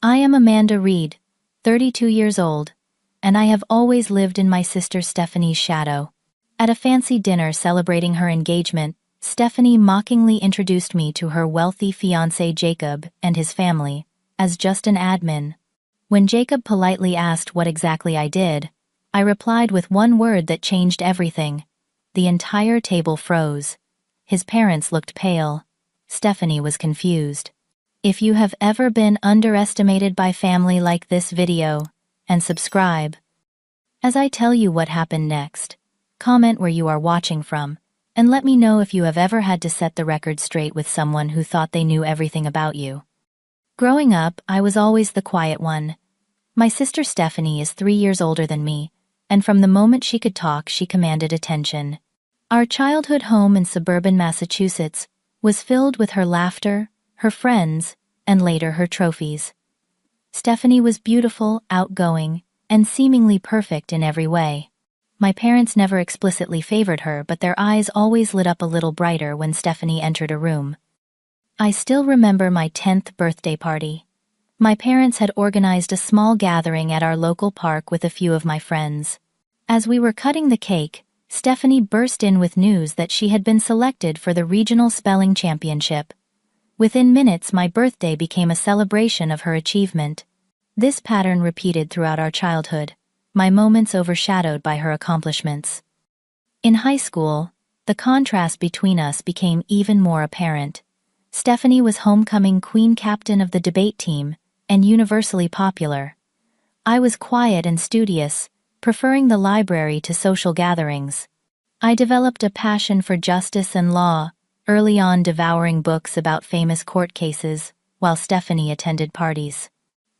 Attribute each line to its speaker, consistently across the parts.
Speaker 1: I am Amanda Reed, 32 years old, and I have always lived in my sister Stephanie's shadow. At a fancy dinner celebrating her engagement, Stephanie mockingly introduced me to her wealthy fiancé Jacob and his family as just an admin. When Jacob politely asked what exactly I did, I replied with one word that changed everything. The entire table froze. His parents looked pale. Stephanie was confused. If you have ever been underestimated by family, like this video and subscribe. As I tell you what happened next, comment where you are watching from, and let me know if you have ever had to set the record straight with someone who thought they knew everything about you. Growing up, I was always the quiet one. My sister Stephanie is 3 years older than me, and from the moment she could talk, she commanded attention. Our childhood home in suburban Massachusetts was filled with her laughter, her friends, and later her trophies. Stephanie was beautiful, outgoing, and seemingly perfect in every way. My parents never explicitly favored her, but their eyes always lit up a little brighter when Stephanie entered a room. I still remember my 10th birthday party. My parents had organized a small gathering at our local park with a few of my friends. As we were cutting the cake, Stephanie burst in with news that she had been selected for the regional spelling championship. Within minutes, my birthday became a celebration of her achievement. This pattern repeated throughout our childhood, my moments overshadowed by her accomplishments. In high school, the contrast between us became even more apparent. Stephanie was homecoming queen, captain of the debate team, and universally popular. I was quiet and studious, preferring the library to social gatherings. I developed a passion for justice and law, early on devouring books about famous court cases, while Stephanie attended parties.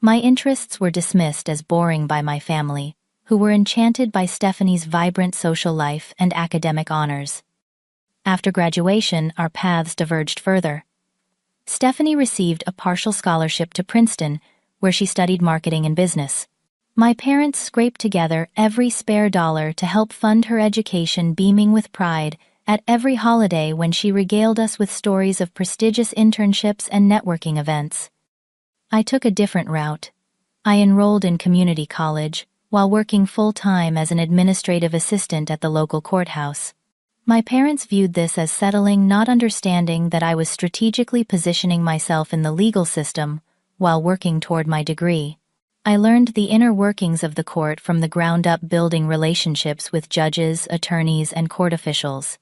Speaker 1: My interests were dismissed as boring by my family, who were enchanted by Stephanie's vibrant social life and academic honors. After graduation, our paths diverged further. Stephanie received a partial scholarship to Princeton, where she studied marketing and business. My parents scraped together every spare dollar to help fund her education, beaming with pride at every holiday when she regaled us with stories of prestigious internships and networking events. I took a different route. I enrolled in community college, while working full-time as an administrative assistant at the local courthouse. My parents viewed this as settling, not understanding that I was strategically positioning myself in the legal system while working toward my degree. I learned the inner workings of the court from the ground up, building relationships with judges, attorneys, and court officials.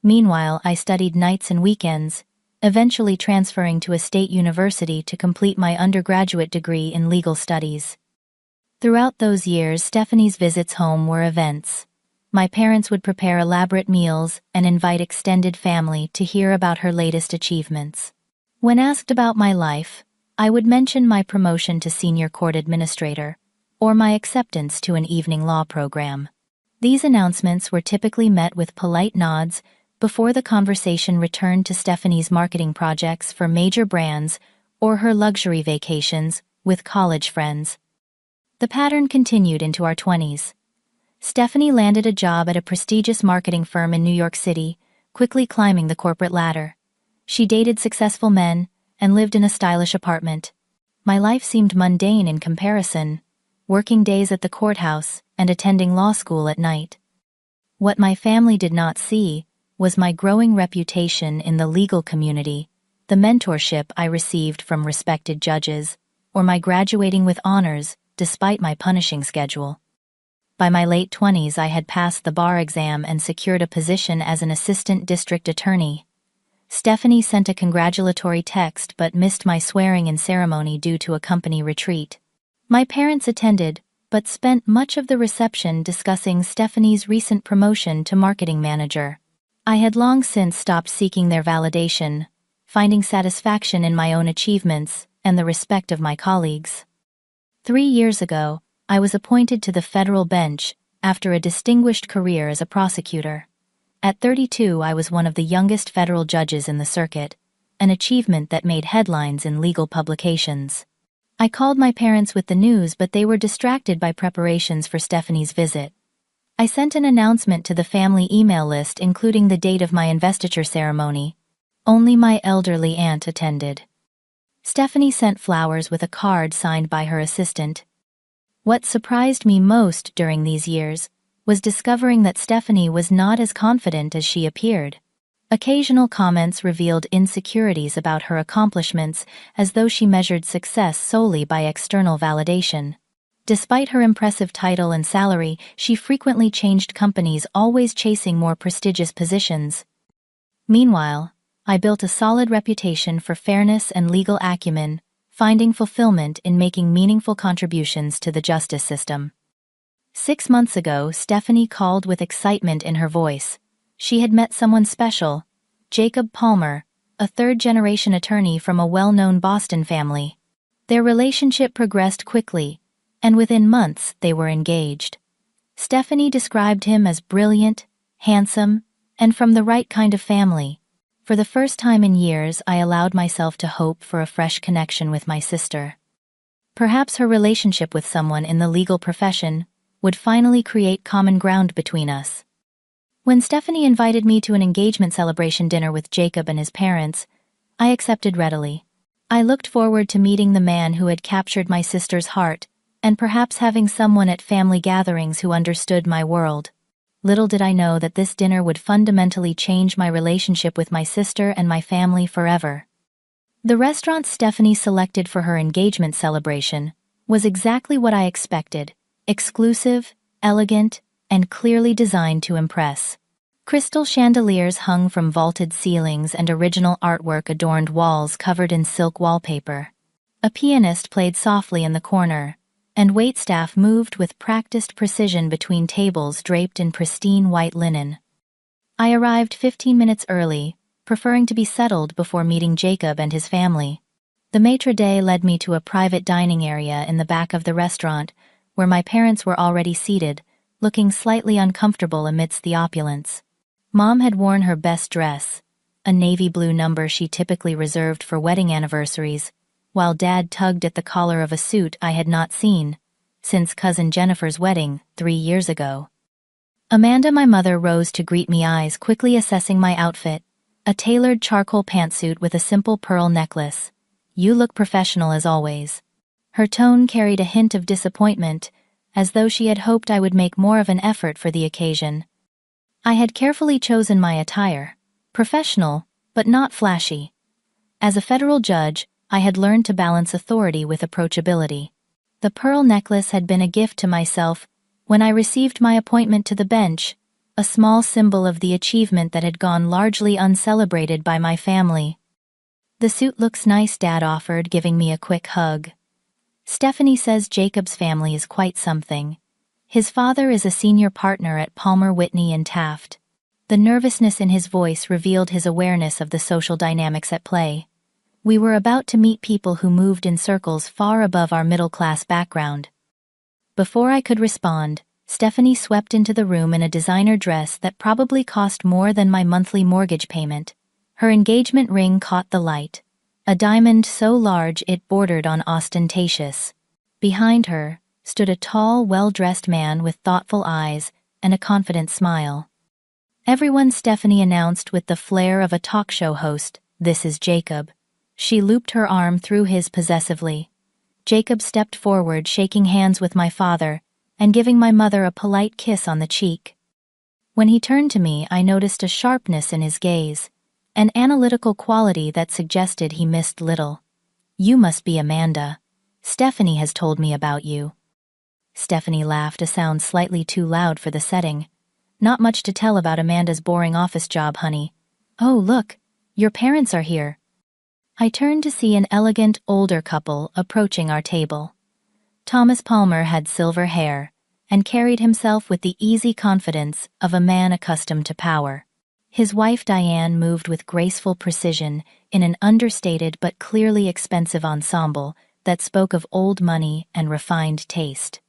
Speaker 1: Meanwhile, I studied nights and weekends, eventually transferring to a state university to complete my undergraduate degree in legal studies. Throughout those years, Stephanie's visits home were events. My parents would prepare elaborate meals and invite extended family to hear about her latest achievements. When asked about my life, I would mention my promotion to senior court administrator, or my acceptance to an evening law program. These announcements were typically met with polite nods before the conversation returned to Stephanie's marketing projects for major brands or her luxury vacations with college friends. The pattern continued into our 20s. Stephanie landed a job at a prestigious marketing firm in New York City, quickly climbing the corporate ladder. She dated successful men and lived in a stylish apartment. My life seemed mundane in comparison, working days at the courthouse and attending law school at night. What my family did not see was my growing reputation in the legal community, the mentorship I received from respected judges, or my graduating with honors despite my punishing schedule. By my late 20s, I had passed the bar exam and secured a position as an assistant district attorney. Stephanie sent a congratulatory text but missed my swearing-in ceremony due to a company retreat. My parents attended, but spent much of the reception discussing Stephanie's recent promotion to marketing manager. I had long since stopped seeking their validation, finding satisfaction in my own achievements and the respect of my colleagues. 3 years ago, I was appointed to the federal bench after a distinguished career as a prosecutor. At 32, I was one of the youngest federal judges in the circuit, an achievement that made headlines in legal publications. I called my parents with the news, but they were distracted by preparations for Stephanie's visit. I sent an announcement to the family email list including the date of my investiture ceremony. Only my elderly aunt attended. Stephanie sent flowers with a card signed by her assistant. What surprised me most during these years was discovering that Stephanie was not as confident as she appeared. Occasional comments revealed insecurities about her accomplishments, as though she measured success solely by external validation. Despite her impressive title and salary, she frequently changed companies, always chasing more prestigious positions. Meanwhile, I built a solid reputation for fairness and legal acumen, finding fulfillment in making meaningful contributions to the justice system. 6 months ago, Stephanie called with excitement in her voice. She had met someone special, Jacob Palmer, a third-generation attorney from a well-known Boston family. Their relationship progressed quickly, and within months they were engaged. Stephanie described him as brilliant, handsome, and from the right kind of family. For the first time in years, I allowed myself to hope for a fresh connection with my sister. Perhaps her relationship with someone in the legal profession would finally create common ground between us. When Stephanie invited me to an engagement celebration dinner with Jacob and his parents, I accepted readily. I looked forward to meeting the man who had captured my sister's heart, and perhaps having someone at family gatherings who understood my world. Little did I know that this dinner would fundamentally change my relationship with my sister and my family forever. The restaurant Stephanie selected for her engagement celebration was exactly what I expected: exclusive, elegant, and clearly designed to impress. Crystal chandeliers hung from vaulted ceilings and original artwork adorned walls covered in silk wallpaper. A pianist played softly in the corner, and waitstaff moved with practiced precision between tables draped in pristine white linen. I arrived 15 minutes early, preferring to be settled before meeting Jacob and his family. The maitre d' led me to a private dining area in the back of the restaurant, where my parents were already seated, looking slightly uncomfortable amidst the opulence. Mom had worn her best dress, a navy blue number she typically reserved for wedding anniversaries, while Dad tugged at the collar of a suit I had not seen since Cousin Jennifer's wedding 3 years ago. Amanda, my mother, rose to greet me, eyes quickly assessing my outfit, a tailored charcoal pantsuit with a simple pearl necklace. "You look professional as always." Her tone carried a hint of disappointment, as though she had hoped I would make more of an effort for the occasion. I had carefully chosen my attire, professional, but not flashy. As a federal judge, I had learned to balance authority with approachability. The pearl necklace had been a gift to myself when I received my appointment to the bench, a small symbol of the achievement that had gone largely uncelebrated by my family. "The suit looks nice," Dad offered, giving me a quick hug. "Stephanie says Jacob's family is quite something. His father is a senior partner at Palmer, Whitney and Taft." The nervousness in his voice revealed his awareness of the social dynamics at play. We were about to meet people who moved in circles far above our middle-class background. Before I could respond, Stephanie swept into the room in a designer dress that probably cost more than my monthly mortgage payment. Her engagement ring caught the light, a diamond so large it bordered on ostentatious. Behind her stood a tall, well-dressed man with thoughtful eyes and a confident smile. "Everyone," Stephanie announced with the flair of a talk show host, "this is Jacob." She looped her arm through his possessively. Jacob stepped forward, shaking hands with my father and giving my mother a polite kiss on the cheek. When he turned to me, I noticed a sharpness in his gaze, an analytical quality that suggested he missed little. "You must be Amanda. Stephanie has told me about you." Stephanie laughed, a sound slightly too loud for the setting. "Not much to tell about Amanda's boring office job, honey. Oh, look, your parents are here." I turned to see an elegant, older couple approaching our table. Thomas Palmer had silver hair and carried himself with the easy confidence of a man accustomed to power. His wife Diane moved with graceful precision in an understated but clearly expensive ensemble that spoke of old money and refined taste.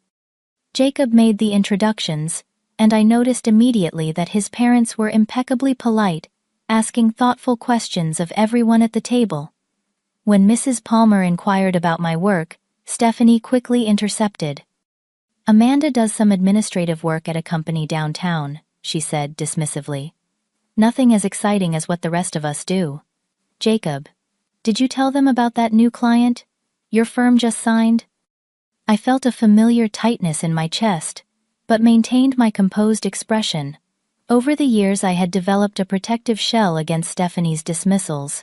Speaker 1: Jacob made the introductions, and I noticed immediately that his parents were impeccably polite, asking thoughtful questions of everyone at the table. When Mrs. Palmer inquired about my work, Stephanie quickly intercepted. "Amanda does some administrative work at a company downtown," she said dismissively. "Nothing as exciting as what the rest of us do." "Jacob, Did you tell them about that new client your firm just signed? I felt a familiar tightness in my chest, but maintained my composed expression. Over the years I had developed a protective shell against Stephanie's dismissals.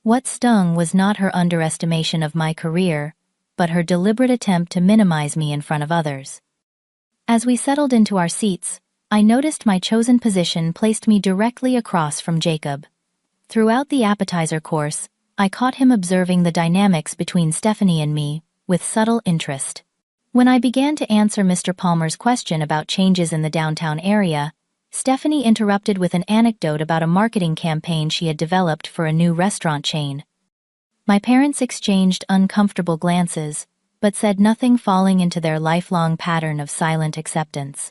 Speaker 1: What stung was not her underestimation of my career, but her deliberate attempt to minimize me in front of others. As we settled into our seats, I noticed my chosen position placed me directly across from Jacob. Throughout the appetizer course, I caught him observing the dynamics between Stephanie and me, with subtle interest. When I began to answer Mr. Palmer's question about changes in the downtown area, Stephanie interrupted with an anecdote about a marketing campaign she had developed for a new restaurant chain. My parents exchanged uncomfortable glances, but said nothing, falling into their lifelong pattern of silent acceptance.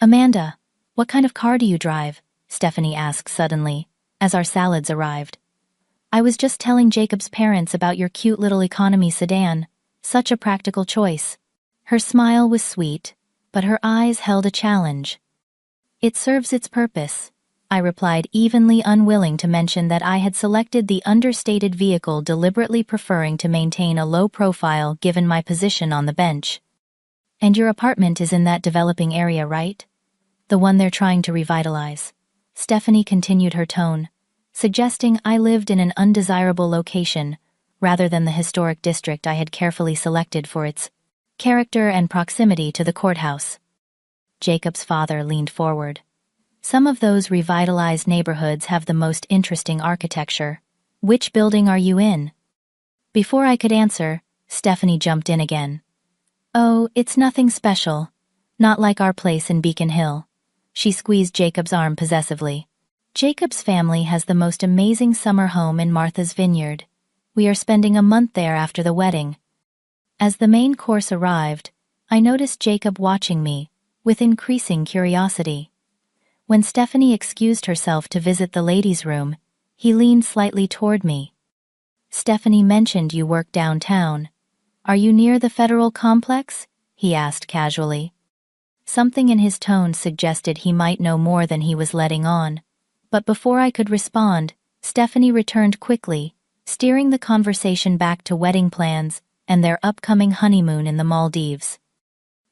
Speaker 1: "Amanda, what kind of car do you drive?" Stephanie asked suddenly, as our salads arrived. "I was just telling Jacob's parents about your cute little economy sedan. Such a practical choice." Her smile was sweet, but her eyes held a challenge. "It serves its purpose," I replied, evenly unwilling to mention that I had selected the understated vehicle, deliberately preferring to maintain a low profile given my position on the bench. "And your apartment is in that developing area, right? The one they're trying to revitalize." Stephanie continued her tone, suggesting I lived in an undesirable location, rather than the historic district I had carefully selected for its character and proximity to the courthouse. Jacob's father leaned forward. "Some of those revitalized neighborhoods have the most interesting architecture. Which building are you in?" Before I could answer, Stephanie jumped in again. "Oh, it's nothing special. Not like our place in Beacon Hill." She squeezed Jacob's arm possessively. "Jacob's family has the most amazing summer home in Martha's Vineyard. We are spending a month there after the wedding." As the main course arrived, I noticed Jacob watching me, with increasing curiosity. When Stephanie excused herself to visit the ladies' room, he leaned slightly toward me. "Stephanie mentioned you work downtown. Are you near the Federal Complex?" he asked casually. Something in his tone suggested he might know more than he was letting on, but before I could respond, Stephanie returned quickly, steering the conversation back to wedding plans and their upcoming honeymoon in the Maldives.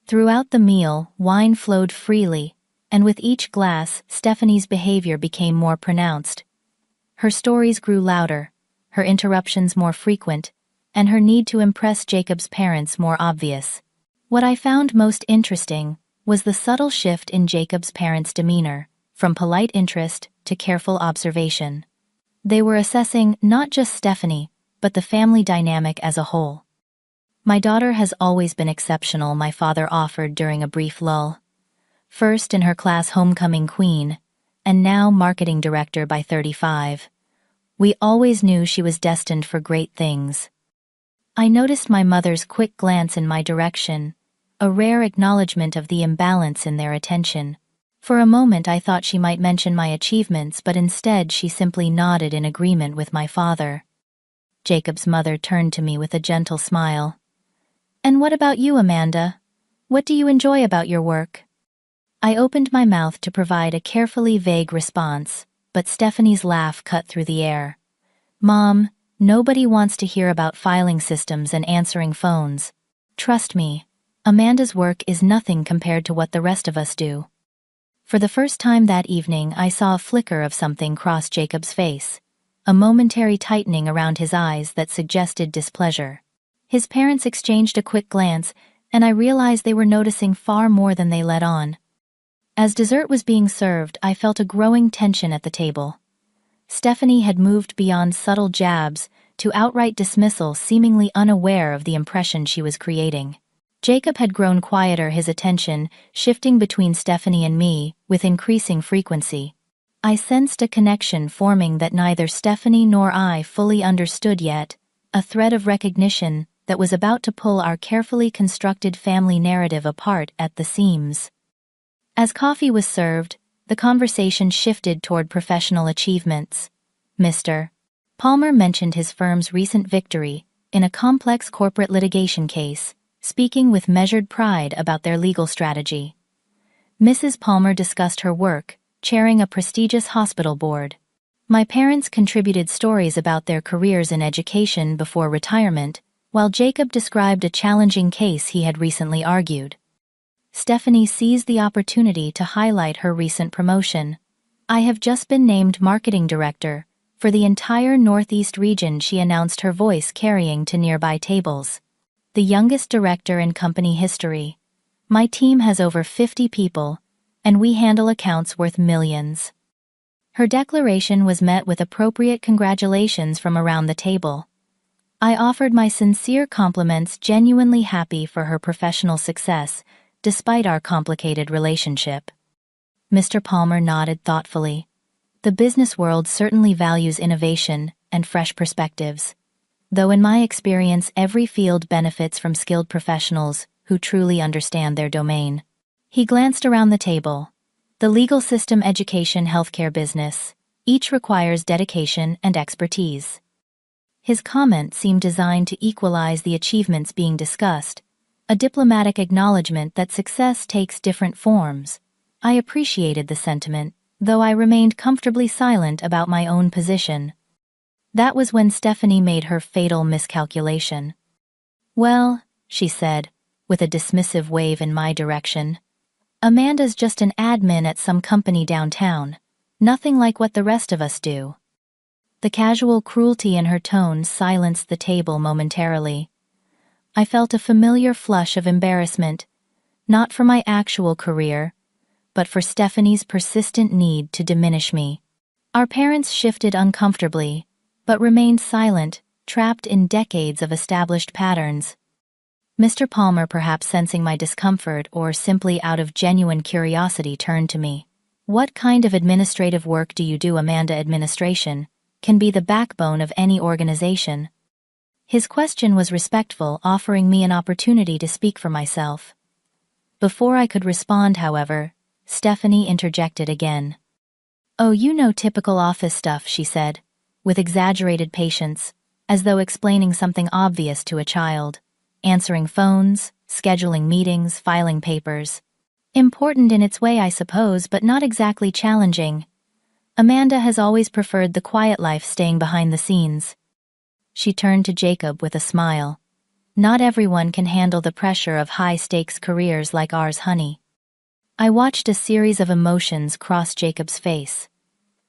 Speaker 1: Throughout the meal, wine flowed freely, and with each glass, Stephanie's behavior became more pronounced. Her stories grew louder, her interruptions more frequent, and her need to impress Jacob's parents more obvious. What I found most interesting was the subtle shift in Jacob's parents' demeanor, from polite interest to careful observation. They were assessing not just Stephanie, but the family dynamic as a whole. "My daughter has always been exceptional," my father offered during a brief lull. "First in her class homecoming queen, and now marketing director by 35. We always knew she was destined for great things." I noticed my mother's quick glance in my direction, a rare acknowledgement of the imbalance in their attention. For a moment I thought she might mention my achievements, but instead she simply nodded in agreement with my father. Jacob's mother turned to me with a gentle smile. "And what about you, Amanda? What do you enjoy about your work?" I opened my mouth to provide a carefully vague response, but Stephanie's laugh cut through the air. "Mom, nobody wants to hear about filing systems and answering phones. Trust me, Amanda's work is nothing compared to what the rest of us do." For the first time that evening, I saw a flicker of something cross Jacob's face, a momentary tightening around his eyes that suggested displeasure. His parents exchanged a quick glance, and I realized they were noticing far more than they let on. As dessert was being served, I felt a growing tension at the table. Stephanie had moved beyond subtle jabs to outright dismissal, seemingly unaware of the impression she was creating. Jacob had grown quieter, his attention shifting between Stephanie and me with increasing frequency. I sensed a connection forming that neither Stephanie nor I fully understood yet, a thread of recognition that was about to pull our carefully constructed family narrative apart at the seams. As coffee was served, the conversation shifted toward professional achievements. Mr. Palmer mentioned his firm's recent victory in a complex corporate litigation case, speaking with measured pride about their legal strategy. Mrs. Palmer discussed her work, chairing a prestigious hospital board. My parents contributed stories about their careers in education before retirement, while Jacob described a challenging case he had recently argued. Stephanie seized the opportunity to highlight her recent promotion. "I have just been named marketing director for the entire Northeast region," she announced, her voice carrying to nearby tables. "The youngest director in company history. My team has over 50 people, and we handle accounts worth millions." Her declaration was met with appropriate congratulations from around the table. I offered my sincere compliments, genuinely happy for her professional success, despite our complicated relationship. Mr. Palmer nodded thoughtfully. "The business world certainly values innovation and fresh perspectives. Though in my experience every field benefits from skilled professionals who truly understand their domain." He glanced around the table. "The legal system, education, healthcare, business, each requires dedication and expertise." His comment seemed designed to equalize the achievements being discussed, a diplomatic acknowledgement that success takes different forms. I appreciated the sentiment, though I remained comfortably silent about my own position. That was when Stephanie made her fatal miscalculation. "Well," she said, with a dismissive wave in my direction, "Amanda's just an admin at some company downtown. Nothing like what the rest of us do." The casual cruelty in her tone silenced the table momentarily. I felt a familiar flush of embarrassment, not for my actual career, but for Stephanie's persistent need to diminish me. Our parents shifted uncomfortably, but remained silent, trapped in decades of established patterns. Mr. Palmer, perhaps sensing my discomfort or simply out of genuine curiosity, turned to me. "What kind of administrative work do you do?" "Amanda, administration can be the backbone of any organization." His question was respectful, offering me an opportunity to speak for myself. Before I could respond, however, Stephanie interjected again. "Oh, you know, typical office stuff," she said, with exaggerated patience, as though explaining something obvious to a child. "Answering phones, scheduling meetings, filing papers. Important in its way, I suppose, but not exactly challenging. Amanda has always preferred the quiet life, staying behind the scenes." She turned to Jacob with a smile. "Not everyone can handle the pressure of high-stakes careers like ours, honey." I watched a series of emotions cross Jacob's face.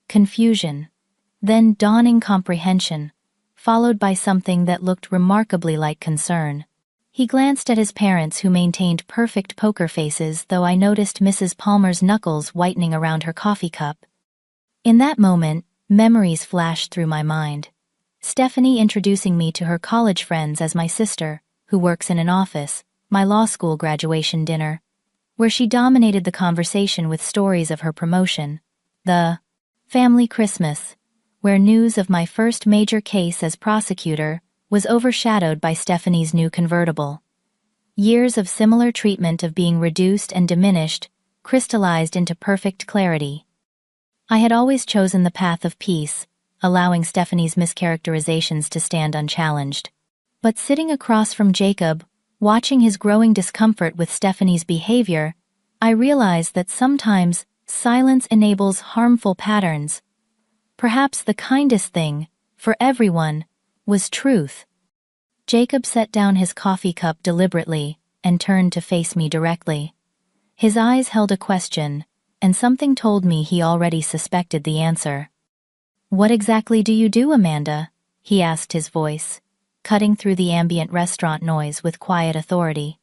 Speaker 1: Confusion, then dawning comprehension, followed by something that looked remarkably like concern. He glanced at his parents, who maintained perfect poker faces, though I noticed Mrs. Palmer's knuckles whitening around her coffee cup. In that moment, memories flashed through my mind. Stephanie introducing me to her college friends as my sister, who works in an office, my law school graduation dinner, where she dominated the conversation with stories of her promotion, the family Christmas, where news of my first major case as prosecutor was overshadowed by Stephanie's new convertible. Years of similar treatment, of being reduced and diminished, crystallized into perfect clarity. I had always chosen the path of peace, allowing Stephanie's mischaracterizations to stand unchallenged. But sitting across from Jacob, watching his growing discomfort with Stephanie's behavior, I realized that sometimes silence enables harmful patterns. Perhaps the kindest thing, for everyone, was truth. Jacob set down his coffee cup deliberately and turned to face me directly. His eyes held a question, and something told me he already suspected the answer. "What exactly do you do, Amanda?" he asked, his voice cutting through the ambient restaurant noise with quiet authority.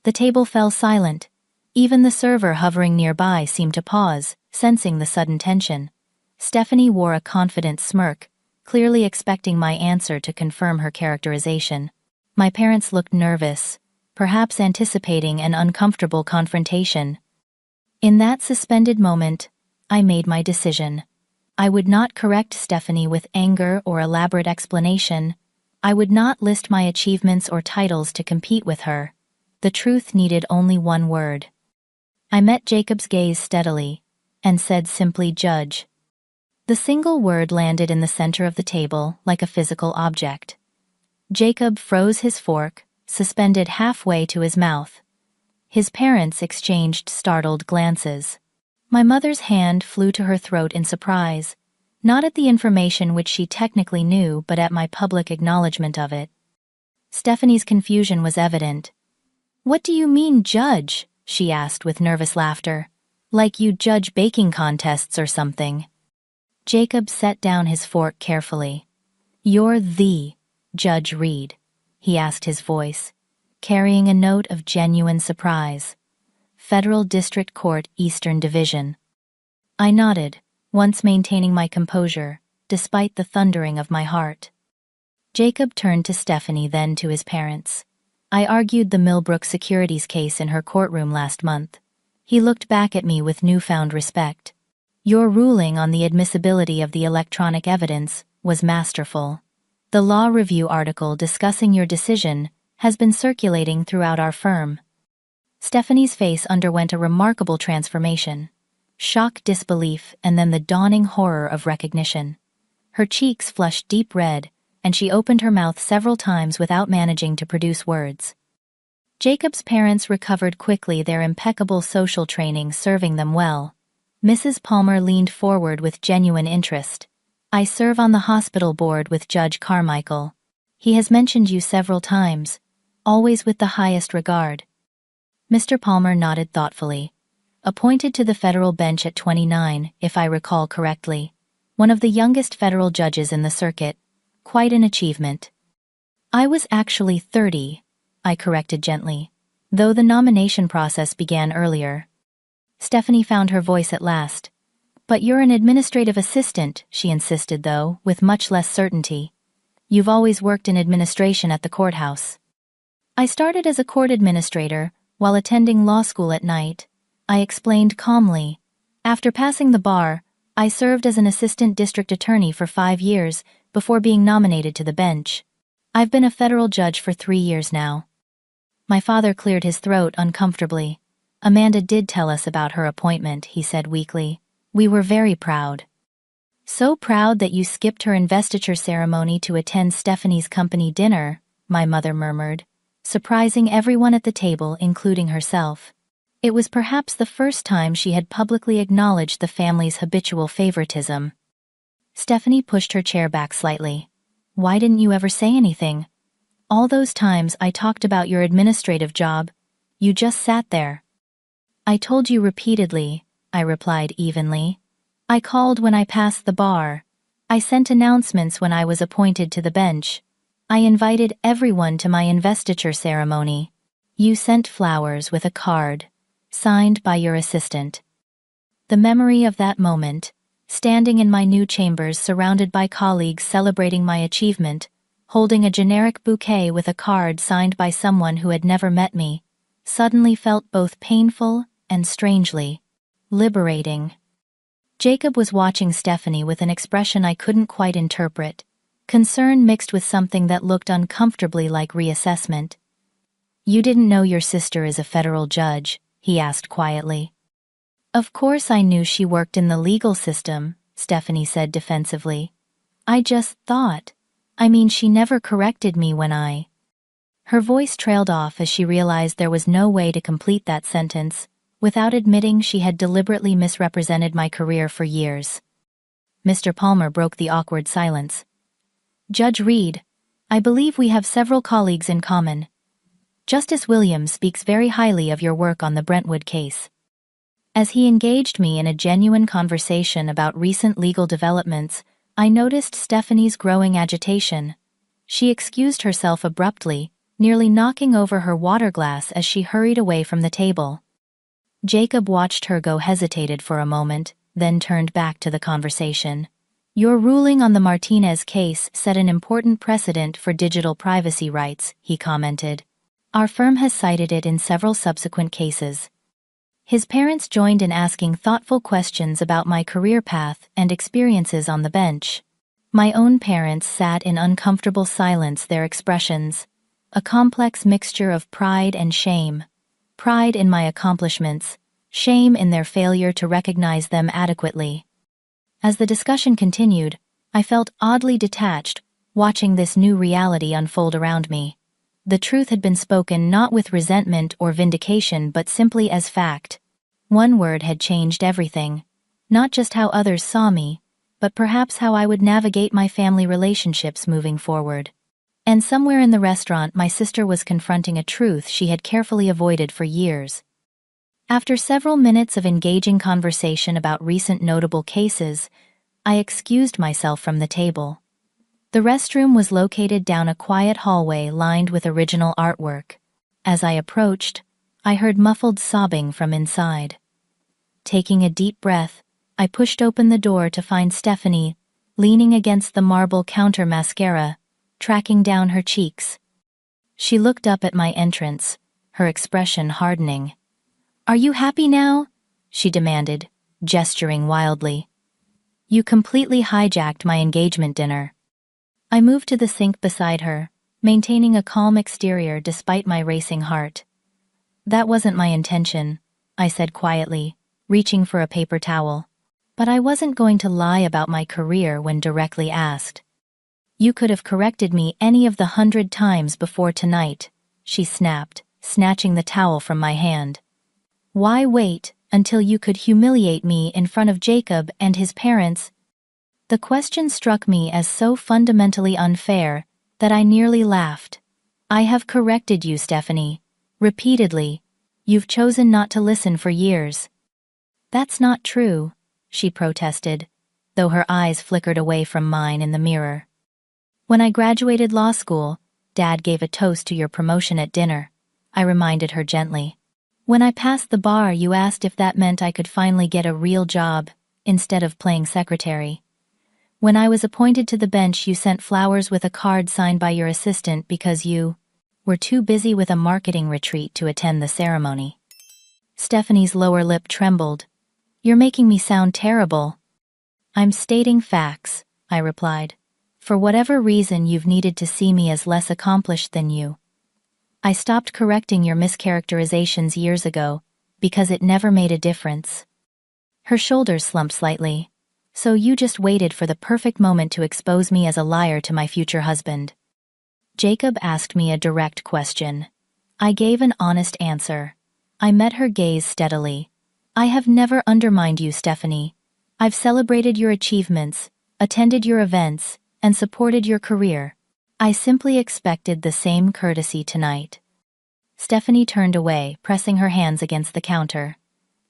Speaker 1: The table fell silent. Even the server hovering nearby seemed to pause, sensing the sudden tension. Stephanie wore a confident smirk, clearly expecting my answer to confirm her characterization. My parents looked nervous, perhaps anticipating an uncomfortable confrontation. In that suspended moment, I made my decision. I would not correct Stephanie with anger or elaborate explanation. I would not list my achievements or titles to compete with her. The truth needed only one word. I met Jacob's gaze steadily, and said simply, "Judge." The single word landed in the center of the table like a physical object. Jacob froze his fork, suspended halfway to his mouth. His parents exchanged startled glances. My mother's hand flew to her throat in surprise. Not at the information which she technically knew, but at my public acknowledgement of it. Stephanie's confusion was evident. "What do you mean, judge?" she asked with nervous laughter. "Like you judge baking contests or something." Jacob set down his fork carefully. "You're the Judge Reed?" he asked, his voice carrying a note of genuine surprise. "Federal District Court, Eastern Division." I nodded, once maintaining my composure, despite the thundering of my heart. Jacob turned to Stephanie, then to his parents. "I argued the Millbrook securities case in her courtroom last month." He looked back at me with newfound respect. "Your ruling on the admissibility of the electronic evidence was masterful. The law review article discussing your decision has been circulating throughout our firm." Stephanie's face underwent a remarkable transformation. Shock, disbelief, and then the dawning horror of recognition. Her cheeks flushed deep red, and she opened her mouth several times without managing to produce words. Jacob's parents recovered quickly, their impeccable social training serving them well. Mrs. Palmer leaned forward with genuine interest. "I serve on the hospital board with Judge Carmichael. He has mentioned you several times, always with the highest regard." Mr. Palmer nodded thoughtfully. "Appointed to the federal bench at 29, if I recall correctly. One of the youngest federal judges in the circuit. Quite an achievement." "I was actually 30, I corrected gently, though the nomination process began earlier. Stephanie found her voice at last. "But you're an administrative assistant," she insisted, though with much less certainty. "You've always worked in administration at the courthouse." "I started as a court administrator while attending law school at night," I explained calmly. "After passing the bar, I served as an assistant district attorney for 5 years before being nominated to the bench. I've been a federal judge for 3 years now." My father cleared his throat uncomfortably. "Amanda did tell us about her appointment," he said weakly. "We were very proud." "So proud that you skipped her investiture ceremony to attend Stephanie's company dinner," my mother murmured, surprising everyone at the table, including herself. It was perhaps the first time she had publicly acknowledged the family's habitual favoritism. Stephanie pushed her chair back slightly. "Why didn't you ever say anything? All those times I talked about your administrative job, you just sat there." "I told you repeatedly," I replied evenly. "I called when I passed the bar. I sent announcements when I was appointed to the bench. I invited everyone to my investiture ceremony. You sent flowers with a card, signed by your assistant." The memory of that moment, standing in my new chambers surrounded by colleagues celebrating my achievement, holding a generic bouquet with a card signed by someone who had never met me, suddenly felt both painful and strangely liberating. Jacob was watching Stephanie with an expression I couldn't quite interpret, concern mixed with something that looked uncomfortably like reassessment. "You didn't know your sister is a federal judge?" he asked quietly. "Of course I knew she worked in the legal system," Stephanie said defensively. "I just thought. I mean, she never corrected me when I—" Her voice trailed off as she realized there was no way to complete that sentence without admitting she had deliberately misrepresented my career for years. Mr. Palmer broke the awkward silence. "Judge Reed, I believe we have several colleagues in common. Justice Williams speaks very highly of your work on the Brentwood case." As he engaged me in a genuine conversation about recent legal developments, I noticed Stephanie's growing agitation. She excused herself abruptly, nearly knocking over her water glass as she hurried away from the table. Jacob watched her go, hesitated for a moment, then turned back to the conversation. "Your ruling on the Martinez case set an important precedent for digital privacy rights," he commented. "Our firm has cited it in several subsequent cases." His parents joined in asking thoughtful questions about my career path and experiences on the bench. My own parents sat in uncomfortable silence, their expressions a complex mixture of pride and shame. Pride in my accomplishments, shame in their failure to recognize them adequately. As the discussion continued, I felt oddly detached, watching this new reality unfold around me. The truth had been spoken not with resentment or vindication but simply as fact. One word had changed everything. Not just how others saw me, but perhaps how I would navigate my family relationships moving forward. And somewhere in the restaurant, my sister was confronting a truth she had carefully avoided for years. After several minutes of engaging conversation about recent notable cases, I excused myself from the table. The restroom was located down a quiet hallway lined with original artwork. As I approached, I heard muffled sobbing from inside. Taking a deep breath, I pushed open the door to find Stephanie, leaning against the marble counter, mascara tracking down her cheeks. She looked up at my entrance, her expression hardening. "Are you happy now?" she demanded, gesturing wildly. "You completely hijacked my engagement dinner." I moved to the sink beside her, maintaining a calm exterior despite my racing heart. "That wasn't my intention," I said quietly, reaching for a paper towel. But I wasn't going to lie about my career when directly asked. "You could have corrected me any of the 100 times before tonight," she snapped, snatching the towel from my hand. "Why wait until you could humiliate me in front of Jacob and his parents?" The question struck me as so fundamentally unfair that I nearly laughed. "I have corrected you, Stephanie. Repeatedly. You've chosen not to listen for years." "That's not true," she protested, though her eyes flickered away from mine in the mirror. "When I graduated law school, Dad gave a toast to your promotion at dinner," I reminded her gently. "When I passed the bar, you asked if that meant I could finally get a real job, instead of playing secretary. When I was appointed to the bench, you sent flowers with a card signed by your assistant because you were too busy with a marketing retreat to attend the ceremony." Stephanie's lower lip trembled. "You're making me sound terrible." "I'm stating facts," I replied. "For whatever reason, you've needed to see me as less accomplished than you. I stopped correcting your mischaracterizations years ago because it never made a difference." Her shoulders slumped slightly. "So you just waited for the perfect moment to expose me as a liar to my future husband." Jacob asked me a direct question. I gave an honest answer. I met her gaze steadily. "I have never undermined you, Stephanie. I've celebrated your achievements, attended your events, and supported your career. I simply expected the same courtesy tonight." Stephanie turned away, pressing her hands against the counter.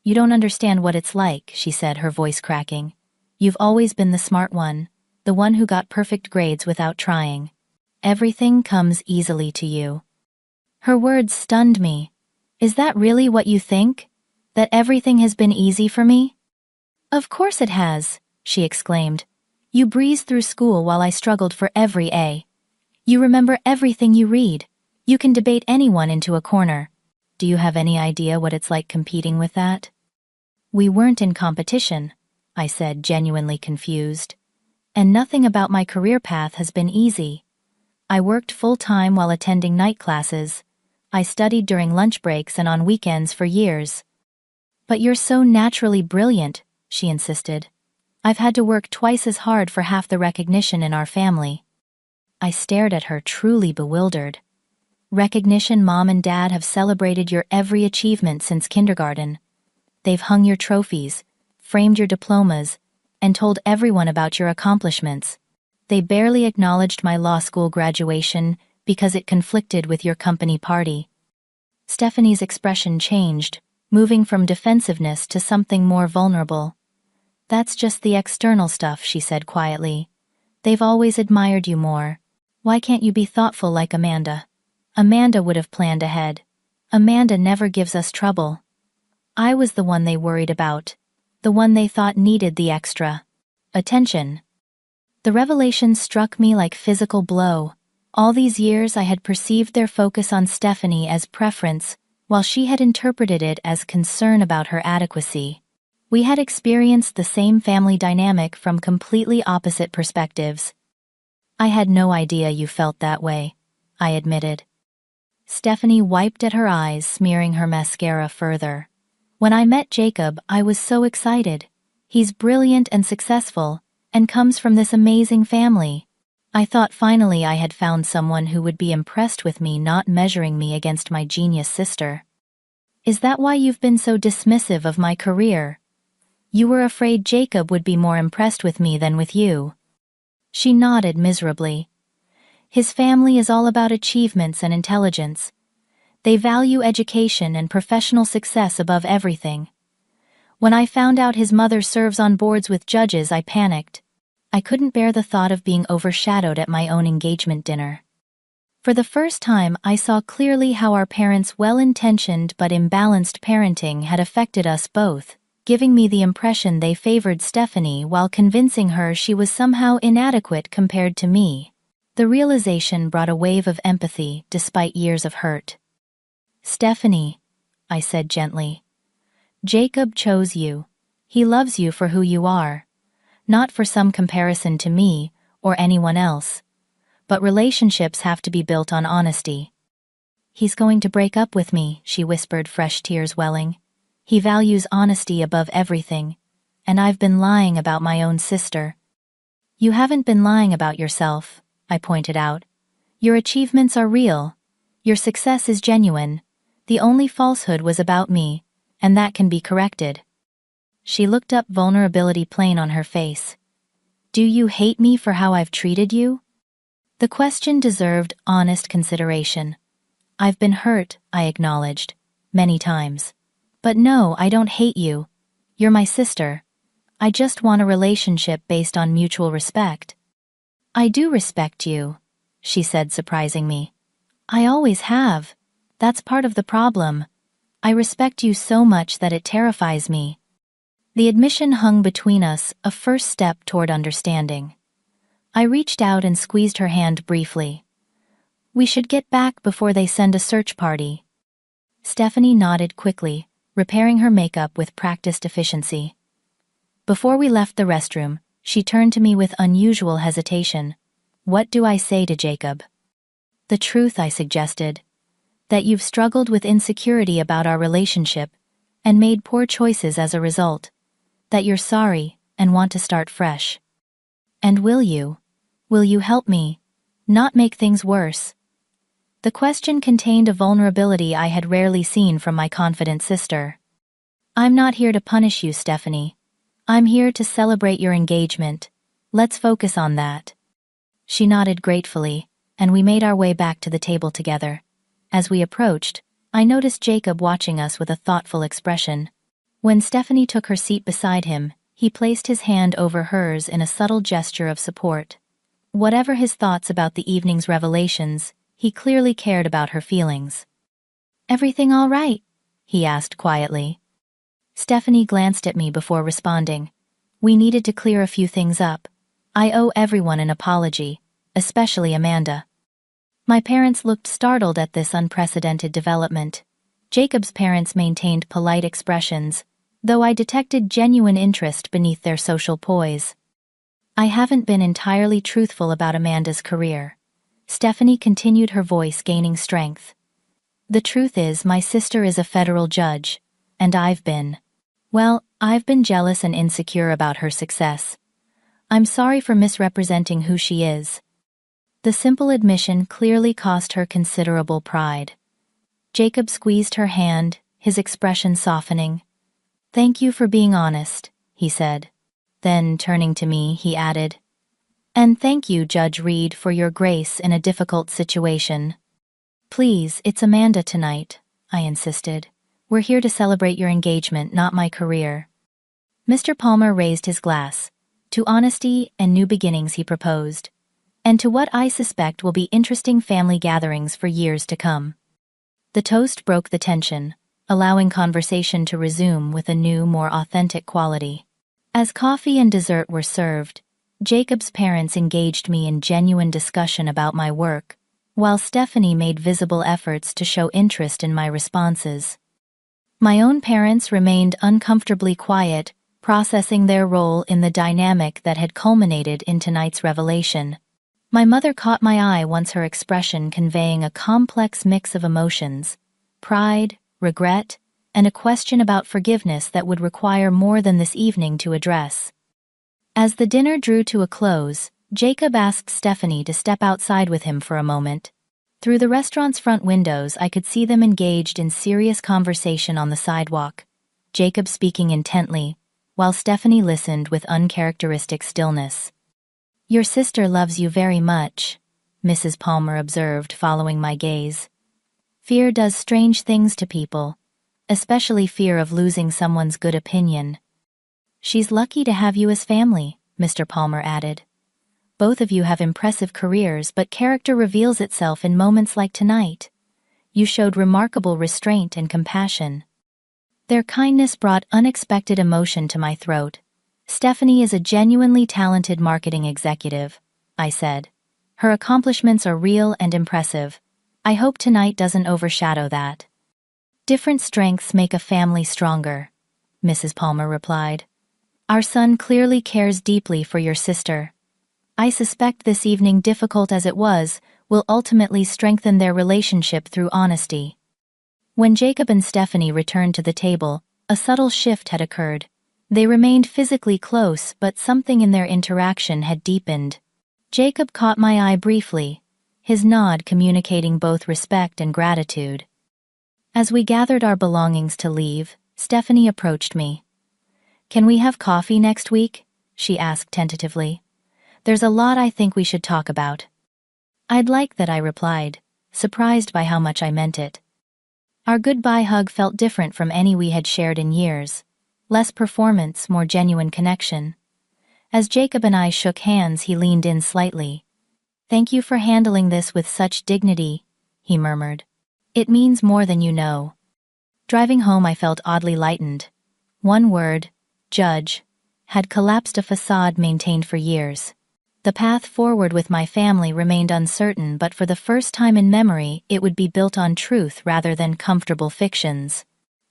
Speaker 1: "You don't understand what it's like," she said, her voice cracking. "You've always been the smart one, the one who got perfect grades without trying. Everything comes easily to you." Her words stunned me. "Is that really what you think? That everything has been easy for me?" "Of course it has," she exclaimed. "You breezed through school while I struggled for every A. You remember everything you read. You can debate anyone into a corner. Do you have any idea what it's like competing with that?" "We weren't in competition," I said, genuinely confused. "And nothing about my career path has been easy. I worked full-time while attending night classes. I studied during lunch breaks and on weekends for years." "But you're so naturally brilliant," she insisted. "I've had to work twice as hard for half the recognition in our family." I stared at her, truly bewildered. "Recognition? Mom and Dad have celebrated your every achievement since kindergarten. They've hung your trophies, framed your diplomas, and told everyone about your accomplishments. They barely acknowledged my law school graduation because it conflicted with your company party." Stephanie's expression changed, moving from defensiveness to something more vulnerable. "That's just the external stuff," she said quietly. "They've always admired you more. Why can't you be thoughtful like Amanda? Amanda would have planned ahead. Amanda never gives us trouble. I was the one they worried about, the one they thought needed the extra attention." The revelation struck me like physical blow. All these years I had perceived their focus on Stephanie as preference, while she had interpreted it as concern about her adequacy. We had experienced the same family dynamic from completely opposite perspectives. "I had no idea you felt that way," I admitted. Stephanie wiped at her eyes, smearing her mascara further. "When I met Jacob, I was so excited. He's brilliant and successful, and comes from this amazing family. I thought finally I had found someone who would be impressed with me, not measuring me against my genius sister." "Is that why you've been so dismissive of my career?" You were afraid Jacob would be more impressed with me than with you. She nodded miserably. His family is all about achievements and intelligence. They value education and professional success above everything. When I found out his mother serves on boards with judges, I panicked. I couldn't bear the thought of being overshadowed at my own engagement dinner. For the first time, I saw clearly how our parents' well-intentioned but imbalanced parenting had affected us both, giving me the impression they favored Stephanie while convincing her she was somehow inadequate compared to me. The realization brought a wave of empathy despite years of hurt. "Stephanie," I said gently, "Jacob chose you. He loves you for who you are, not for some comparison to me or anyone else. But relationships have to be built on honesty." "He's going to break up with me," she whispered, fresh tears welling. "He values honesty above everything, and I've been lying about my own sister." "You haven't been lying about yourself," I pointed out. "Your achievements are real. Your success is genuine. The only falsehood was about me, and that can be corrected." She looked up, vulnerability plain on her face. "Do you hate me for how I've treated you?" The question deserved honest consideration. "I've been hurt," I acknowledged, "many times. But no, I don't hate you. You're my sister. I just want a relationship based on mutual respect." "I do respect you," she said, surprising me. "I always have. That's part of the problem. I respect you so much that it terrifies me." The admission hung between us, a first step toward understanding. I reached out and squeezed her hand briefly. "We should get back before they send a search party." Stephanie nodded quickly, repairing her makeup with practiced efficiency. Before we left the restroom, she turned to me with unusual hesitation. "What do I say to Jacob?" "The truth," I suggested. "That you've struggled with insecurity about our relationship and made poor choices as a result. That you're sorry and want to start fresh." "And will you? Will you help me? Not make things worse?" The question contained a vulnerability I had rarely seen from my confident sister. "I'm not here to punish you, Stephanie. I'm here to celebrate your engagement. Let's focus on that." She nodded gratefully, and we made our way back to the table together. As we approached, I noticed Jacob watching us with a thoughtful expression. When Stephanie took her seat beside him, he placed his hand over hers in a subtle gesture of support. Whatever his thoughts about the evening's revelations, he clearly cared about her feelings. "Everything all right?" he asked quietly. Stephanie glanced at me before responding. "We needed to clear a few things up. I owe everyone an apology, especially Amanda." My parents looked startled at this unprecedented development. Jacob's parents maintained polite expressions, though I detected genuine interest beneath their social poise. "I haven't been entirely truthful about Amanda's career." Stephanie continued, her voice gaining strength. "The truth is, my sister is a federal judge, and I've been jealous and insecure about her success. I'm sorry for misrepresenting who she is." The simple admission clearly cost her considerable pride. Jacob squeezed her hand, his expression softening. "Thank you for being honest," he said. Then, turning to me, he added, "And thank you, Judge Reed, for your grace in a difficult situation." "Please, it's Amanda tonight," I insisted. "We're here to celebrate your engagement, not my career." Mr. Palmer raised his glass. "To honesty and new beginnings," he proposed. "And to what I suspect will be interesting family gatherings for years to come." The toast broke the tension, allowing conversation to resume with a new, more authentic quality. As coffee and dessert were served, Jacob's parents engaged me in genuine discussion about my work, while Stephanie made visible efforts to show interest in my responses. My own parents remained uncomfortably quiet, processing their role in the dynamic that had culminated in tonight's revelation. My mother caught my eye once, her expression conveying a complex mix of emotions: pride, regret, and a question about forgiveness that would require more than this evening to address. As the dinner drew to a close, Jacob asked Stephanie to step outside with him for a moment. Through the restaurant's front windows, I could see them engaged in serious conversation on the sidewalk, Jacob speaking intently, while Stephanie listened with uncharacteristic stillness. "Your sister loves you very much," Mrs. Palmer observed, following my gaze. "Fear does strange things to people, especially fear of losing someone's good opinion." "She's lucky to have you as family," Mr. Palmer added. "Both of you have impressive careers, but character reveals itself in moments like tonight. You showed remarkable restraint and compassion." Their kindness brought unexpected emotion to my throat. "Stephanie is a genuinely talented marketing executive," I said. "Her accomplishments are real and impressive. I hope tonight doesn't overshadow that." "Different strengths make a family stronger," Mrs. Palmer replied. "Our son clearly cares deeply for your sister. I suspect this evening, difficult as it was, will ultimately strengthen their relationship through honesty." When Jacob and Stephanie returned to the table, a subtle shift had occurred. They remained physically close, but something in their interaction had deepened. Jacob caught my eye briefly, his nod communicating both respect and gratitude. As we gathered our belongings to leave, Stephanie approached me. "Can we have coffee next week?" she asked tentatively. "There's a lot I think we should talk about." "I'd like that," I replied, surprised by how much I meant it. Our goodbye hug felt different from any we had shared in years. Less performance, more genuine connection. As Jacob and I shook hands, he leaned in slightly. "Thank you for handling this with such dignity," he murmured. "It means more than you know." Driving home, I felt oddly lightened. One word, judge, had collapsed a facade maintained for years. The path forward with my family remained uncertain, but for the first time in memory, it would be built on truth rather than comfortable fictions.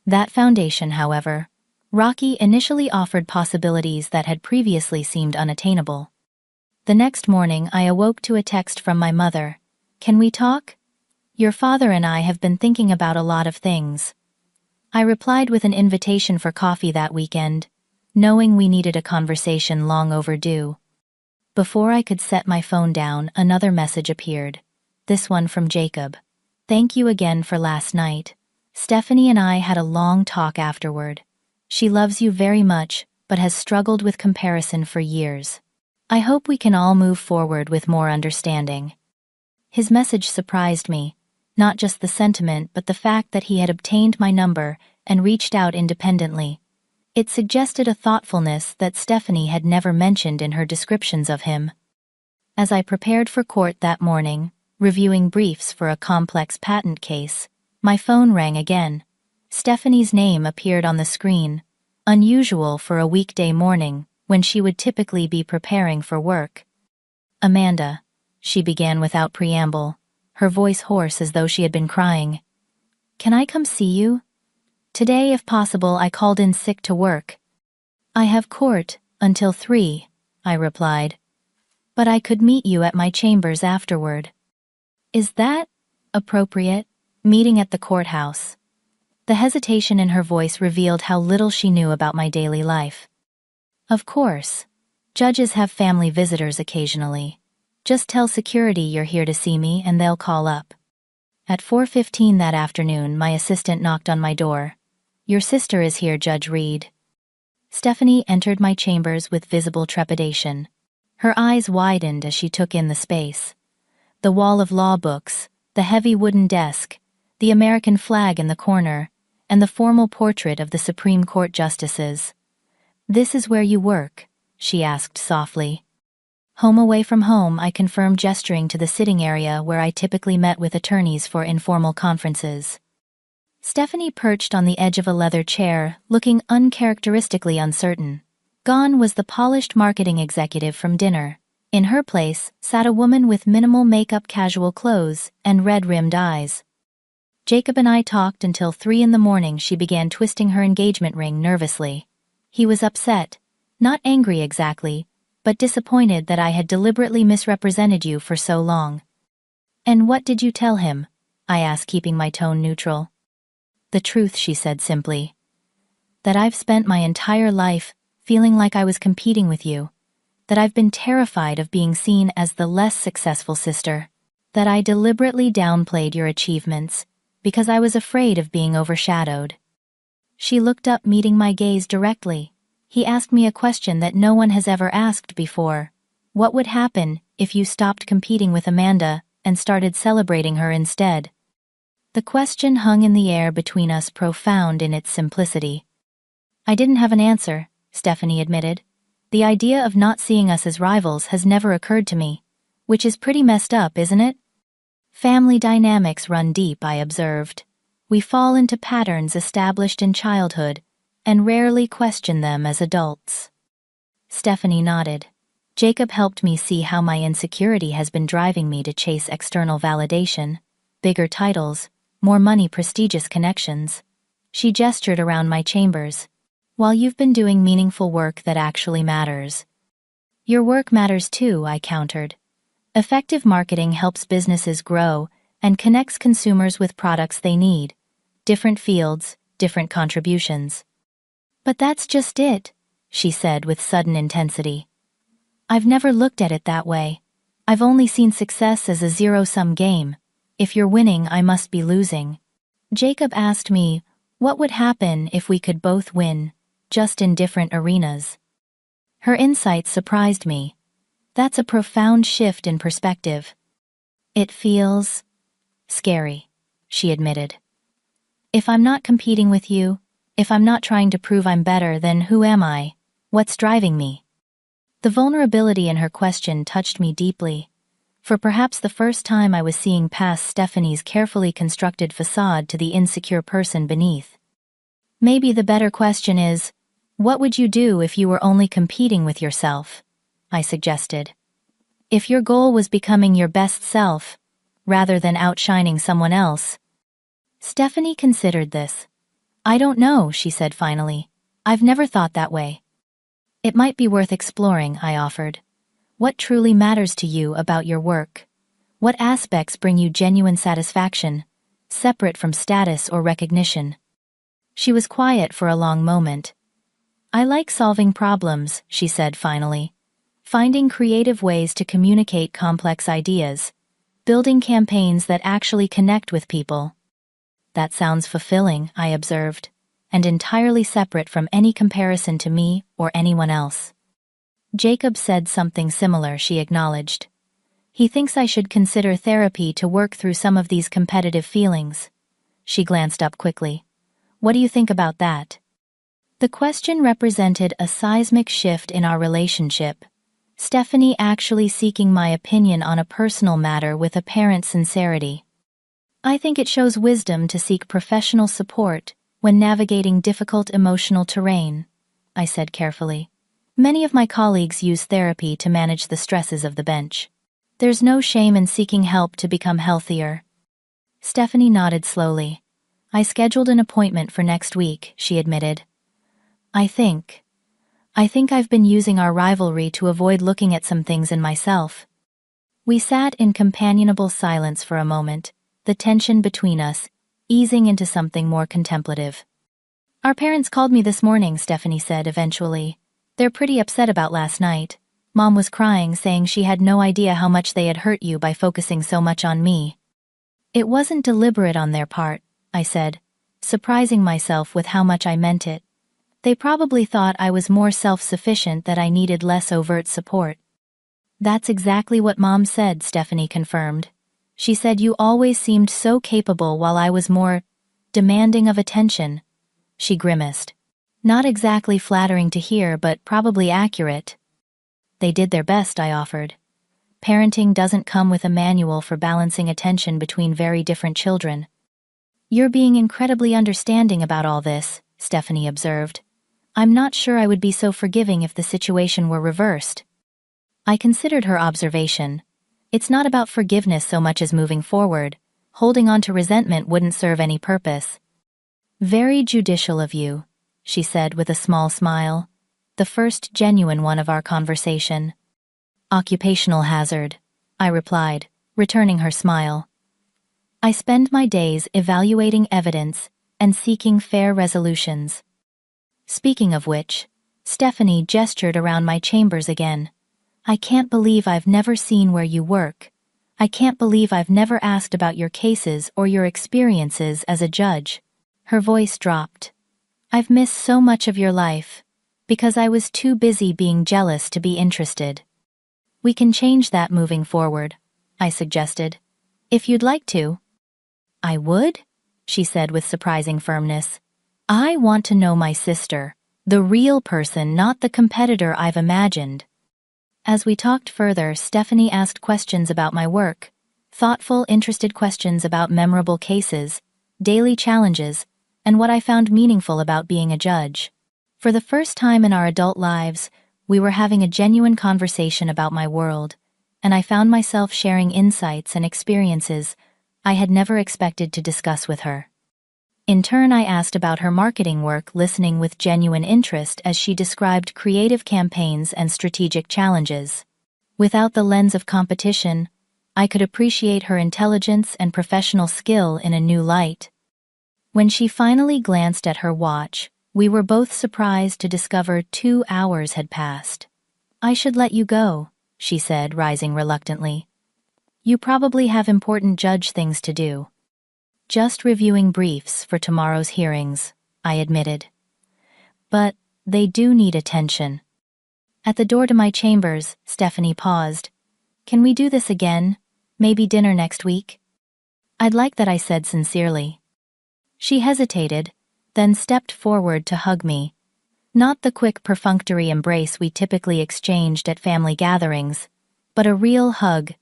Speaker 1: That foundation, however, rocky, initially offered possibilities that had previously seemed unattainable. The next morning, I awoke to a text from my mother. "Can we talk? Your father and I have been thinking about a lot of things." I replied with an invitation for coffee that weekend, knowing we needed a conversation long overdue. Before I could set my phone down, another message appeared. This one from Jacob. "Thank you again for last night. Stephanie and I had a long talk afterward. She loves you very much, but has struggled with comparison for years. I hope we can all move forward with more understanding." His message surprised me, not just the sentiment but the fact that he had obtained my number and reached out independently. It suggested a thoughtfulness that Stephanie had never mentioned in her descriptions of him. As I prepared for court that morning, reviewing briefs for a complex patent case, my phone rang again. Stephanie's name appeared on the screen, unusual for a weekday morning when she would typically be preparing for work. "Amanda," she began without preamble, her voice hoarse as though she had been crying. "Can I come see you? Today, if possible. I called in sick to work." "I have court until 3, I replied. "But I could meet you at my chambers afterward." "Is that appropriate? Meeting at the courthouse?" The hesitation in her voice revealed how little she knew about my daily life. "Of course. Judges have family visitors occasionally. Just tell security you're here to see me and they'll call up." At 4:15 that afternoon, my assistant knocked on my door. "Your sister is here, Judge Reed." Stephanie entered my chambers with visible trepidation. Her eyes widened as she took in the space. The wall of law books, the heavy wooden desk, the American flag in the corner, and the formal portrait of the Supreme Court justices. "This is where you work?" she asked softly. "Home away from home," I confirmed, gesturing to the sitting area where I typically met with attorneys for informal conferences. Stephanie perched on the edge of a leather chair, looking uncharacteristically uncertain. Gone was the polished marketing executive from dinner. In her place sat a woman with minimal makeup, casual clothes, and red-rimmed eyes. Jacob and I talked until 3 in the morning. She began twisting her engagement ring nervously. He was upset, not angry exactly, but disappointed that I had deliberately misrepresented you for so long. "And what did you tell him?" I asked, keeping my tone neutral. "The truth," she said simply. "That I've spent my entire life feeling like I was competing with you. That I've been terrified of being seen as the less successful sister. That I deliberately downplayed your achievements because I was afraid of being overshadowed." She looked up, meeting my gaze directly. He asked me a question that no one has ever asked before. What would happen if you stopped competing with Amanda and started celebrating her instead? The question hung in the air between us, profound in its simplicity. I didn't have an answer, Stephanie admitted. The idea of not seeing us as rivals has never occurred to me. Which is pretty messed up, isn't it? Family dynamics run deep, I observed. We fall into patterns established in childhood and rarely question them as adults. Stephanie nodded. Jacob helped me see how my insecurity has been driving me to chase external validation, bigger titles, more money, prestigious connections. She gestured around my chambers. While you've been doing meaningful work that actually matters. Your work matters too, I countered. Effective marketing helps businesses grow and connects consumers with products they need. Different fields, different contributions. But that's just it, she said with sudden intensity. I've never looked at it that way. I've only seen success as a zero-sum game. If you're winning, I must be losing. Jacob asked me, what would happen if we could both win, just in different arenas? Her insight surprised me. That's a profound shift in perspective. It feels scary, she admitted. If I'm not competing with you, if I'm not trying to prove I'm better, then who am I? What's driving me? The vulnerability in her question touched me deeply. For perhaps the first time, I was seeing past Stephanie's carefully constructed facade to the insecure person beneath. Maybe the better question is, what would you do if you were only competing with yourself? I suggested. If your goal was becoming your best self, rather than outshining someone else. Stephanie considered this. I don't know, she said finally. I've never thought that way. It might be worth exploring, I offered. What truly matters to you about your work? What aspects bring you genuine satisfaction, separate from status or recognition? She was quiet for a long moment. I like solving problems, she said finally. Finding creative ways to communicate complex ideas. Building campaigns that actually connect with people. That sounds fulfilling, I observed, and entirely separate from any comparison to me or anyone else. Jacob said something similar, she acknowledged. He thinks I should consider therapy to work through some of these competitive feelings. She glanced up quickly. What do you think about that? The question represented a seismic shift in our relationship. Stephanie actually seeking my opinion on a personal matter with apparent sincerity. I think it shows wisdom to seek professional support when navigating difficult emotional terrain, I said carefully. Many of my colleagues use therapy to manage the stresses of the bench. There's no shame in seeking help to become healthier. Stephanie nodded slowly. I scheduled an appointment for next week, she admitted. I think I've been using our rivalry to avoid looking at some things in myself. We sat in companionable silence for a moment, the tension between us easing into something more contemplative. Our parents called me this morning, Stephanie said eventually. They're pretty upset about last night. Mom was crying, saying she had no idea how much they had hurt you by focusing so much on me. It wasn't deliberate on their part, I said, surprising myself with how much I meant it. They probably thought I was more self-sufficient, that I needed less overt support. That's exactly what Mom said, Stephanie confirmed. She said you always seemed so capable while I was more demanding of attention. She grimaced. Not exactly flattering to hear, but probably accurate. They did their best, I offered. Parenting doesn't come with a manual for balancing attention between very different children. You're being incredibly understanding about all this, Stephanie observed. I'm not sure I would be so forgiving if the situation were reversed. I considered her observation. It's not about forgiveness so much as moving forward. Holding on to resentment wouldn't serve any purpose. Very judicial of you, she said with a small smile, the first genuine one of our conversation. Occupational hazard, I replied, returning her smile. I spend my days evaluating evidence and seeking fair resolutions. Speaking of which, Stephanie gestured around my chambers again. I can't believe I've never seen where you work. I can't believe I've never asked about your cases or your experiences as a judge. Her voice dropped. I've missed so much of your life. Because I was too busy being jealous to be interested. We can change that moving forward, I suggested. If you'd like to. I would? She said with surprising firmness. I want to know my sister, the real person, not the competitor I've imagined. As we talked further, Stephanie asked questions about my work, thoughtful, interested questions about memorable cases, daily challenges, and what I found meaningful about being a judge. For the first time in our adult lives, we were having a genuine conversation about my world, and I found myself sharing insights and experiences I had never expected to discuss with her. In turn, I asked about her marketing work, listening with genuine interest as she described creative campaigns and strategic challenges. Without the lens of competition, I could appreciate her intelligence and professional skill in a new light. When she finally glanced at her watch, we were both surprised to discover 2 hours had passed. I should let you go, she said, rising reluctantly. You probably have important judge things to do. Just reviewing briefs for tomorrow's hearings, I admitted. But they do need attention. At the door to my chambers, Stephanie paused. Can we do this again? Maybe dinner next week? I'd like that, I said sincerely. She hesitated, then stepped forward to hug me. Not the quick perfunctory embrace we typically exchanged at family gatherings, but a real hug,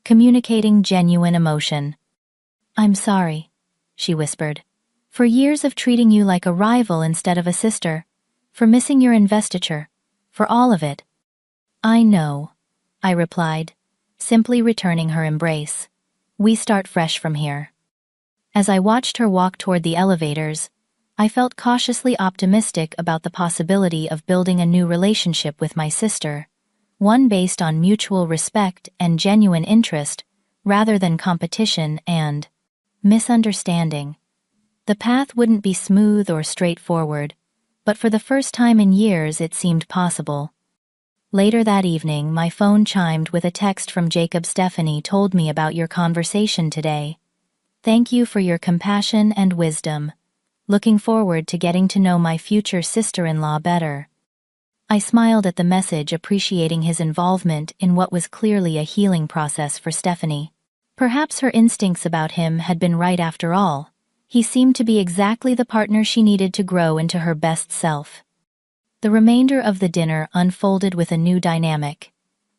Speaker 1: communicating genuine emotion. I'm sorry, she whispered, for years of treating you like a rival instead of a sister, for missing your investiture, for all of it. I know, I replied, simply returning her embrace. We start fresh from here. As I watched her walk toward the elevators, I felt cautiously optimistic about the possibility of building a new relationship with my sister, one based on mutual respect and genuine interest, rather than competition and misunderstanding. The path wouldn't be smooth or straightforward, but for the first time in years it seemed possible. Later that evening, my phone chimed with a text from Jacob. Stephanie told me about your conversation today. Thank you for your compassion and wisdom. Looking forward to getting to know my future sister-in-law better. I smiled at the message, appreciating his involvement in what was clearly a healing process for Stephanie. Perhaps her instincts about him had been right after all. He seemed to be exactly the partner she needed to grow into her best self. The remainder of the dinner unfolded with a new dynamic.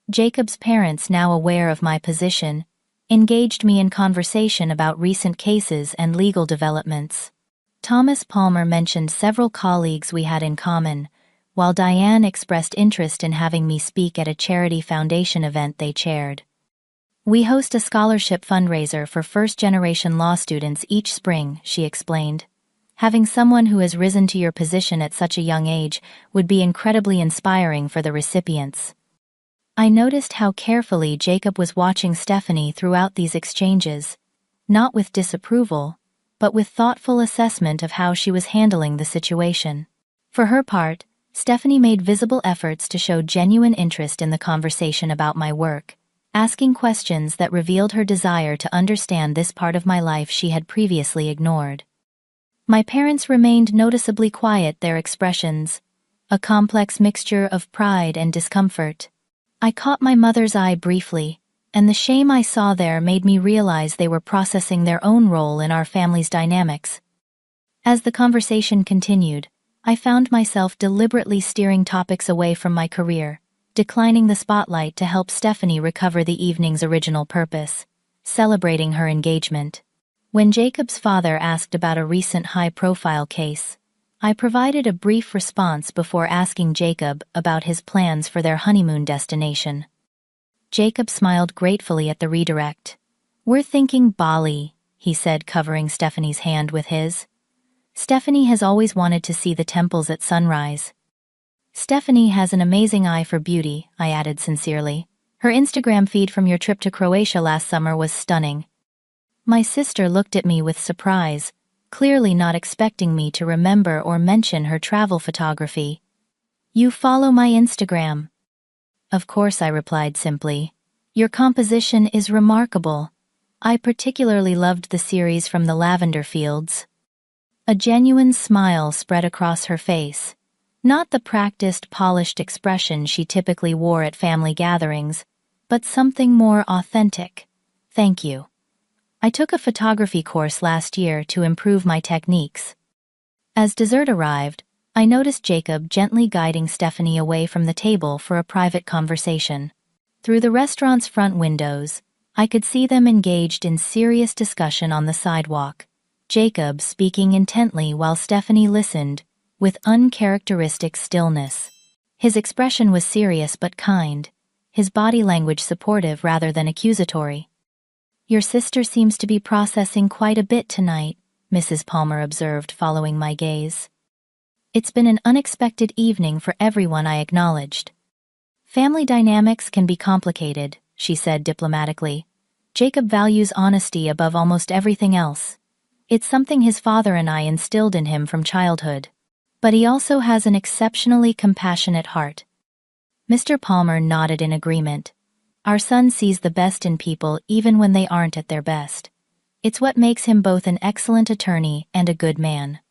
Speaker 1: Jacob's parents, now aware of my position, engaged me in conversation about recent cases and legal developments. Thomas Palmer mentioned several colleagues we had in common, while Diane expressed interest in having me speak at a charity foundation event they chaired. We host a scholarship fundraiser for first-generation law students each spring, she explained. Having someone who has risen to your position at such a young age would be incredibly inspiring for the recipients. I noticed how carefully Jacob was watching Stephanie throughout these exchanges, not with disapproval, but with thoughtful assessment of how she was handling the situation. For her part, Stephanie made visible efforts to show genuine interest in the conversation about my work, asking questions that revealed her desire to understand this part of my life she had previously ignored. My parents remained noticeably quiet, their expressions, a complex mixture of pride and discomfort. I caught my mother's eye briefly, and the shame I saw there made me realize they were processing their own role in our family's dynamics. As the conversation continued, I found myself deliberately steering topics away from my career, declining the spotlight to help Stephanie recover the evening's original purpose, celebrating her engagement. When Jacob's father asked about a recent high-profile case, I provided a brief response before asking Jacob about his plans for their honeymoon destination. Jacob smiled gratefully at the redirect. We're thinking Bali, he said, covering Stephanie's hand with his. Stephanie has always wanted to see the temples at sunrise. Stephanie has an amazing eye for beauty, I added sincerely. Her Instagram feed from your trip to Croatia last summer was stunning. My sister looked at me with surprise, clearly not expecting me to remember or mention her travel photography. You follow my Instagram? Of course, I replied simply. Your composition is remarkable. I particularly loved the series from the lavender fields. A genuine smile spread across her face. Not the practiced, polished expression she typically wore at family gatherings, but something more authentic. Thank you. I took a photography course last year to improve my techniques. As dessert arrived, I noticed Jacob gently guiding Stephanie away from the table for a private conversation. Through the restaurant's front windows, I could see them engaged in serious discussion on the sidewalk, Jacob speaking intently while Stephanie listened, with uncharacteristic stillness. His expression was serious but kind, his body language supportive rather than accusatory. "Your sister seems to be processing quite a bit tonight," Mrs. Palmer observed following my gaze. "It's been an unexpected evening for everyone," I acknowledged. "Family dynamics can be complicated," she said diplomatically. "Jacob values honesty above almost everything else. It's something his father and I instilled in him from childhood. But he also has an exceptionally compassionate heart." Mr. Palmer nodded in agreement. "Our son sees the best in people even when they aren't at their best. It's what makes him both an excellent attorney and a good man."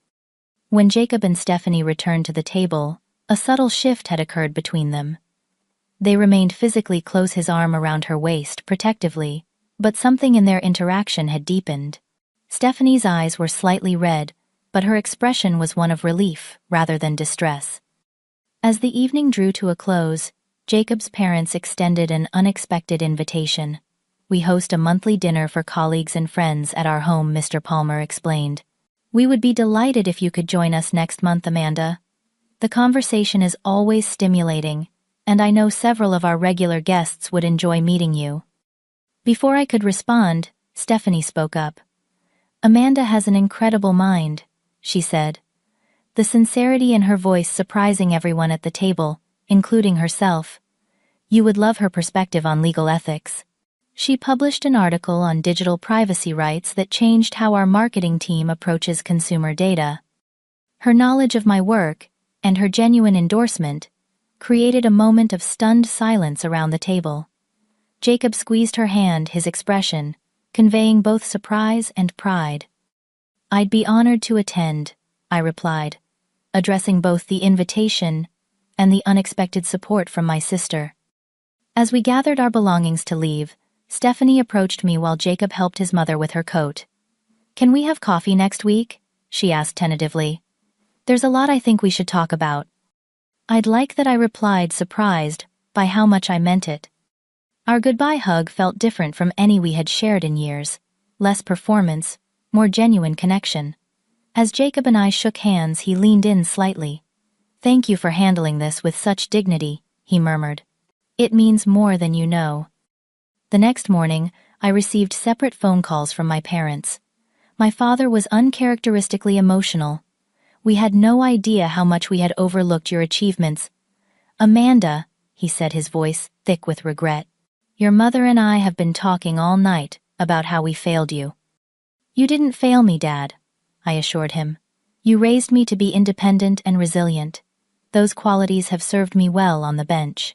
Speaker 1: When Jacob and Stephanie returned to the table, a subtle shift had occurred between them. They remained physically close, his arm around her waist, protectively, but something in their interaction had deepened. Stephanie's eyes were slightly red, but her expression was one of relief rather than distress. As the evening drew to a close, Jacob's parents extended an unexpected invitation. "We host a monthly dinner for colleagues and friends at our home," Mr. Palmer explained. "We would be delighted if you could join us next month, Amanda. The conversation is always stimulating, and I know several of our regular guests would enjoy meeting you." Before I could respond, Stephanie spoke up. "Amanda has an incredible mind," she said, the sincerity in her voice surprising everyone at the table, including herself. "You would love her perspective on legal ethics. She published an article on digital privacy rights that changed how our marketing team approaches consumer data. Her knowledge of my work, and her genuine endorsement, created a moment of stunned silence around the table." Jacob squeezed her hand, his expression conveying both surprise and pride. "I'd be honored to attend," I replied, addressing both the invitation and the unexpected support from my sister. As we gathered our belongings to leave, Stephanie approached me while Jacob helped his mother with her coat. "Can we have coffee next week?" she asked tentatively. "There's a lot I think we should talk about." "I'd like that," I replied, surprised by how much I meant it. Our goodbye hug felt different from any we had shared in years, less performance, more genuine connection. As Jacob and I shook hands, he leaned in slightly. "Thank you for handling this with such dignity," he murmured. "It means more than you know." The next morning, I received separate phone calls from my parents. My father was uncharacteristically emotional. "We had no idea how much we had overlooked your achievements." "Amanda," he said, his voice thick with regret, "your mother and I have been talking all night about how we failed you." "You didn't fail me, Dad," I assured him. "You raised me to be independent and resilient. Those qualities have served me well on the bench."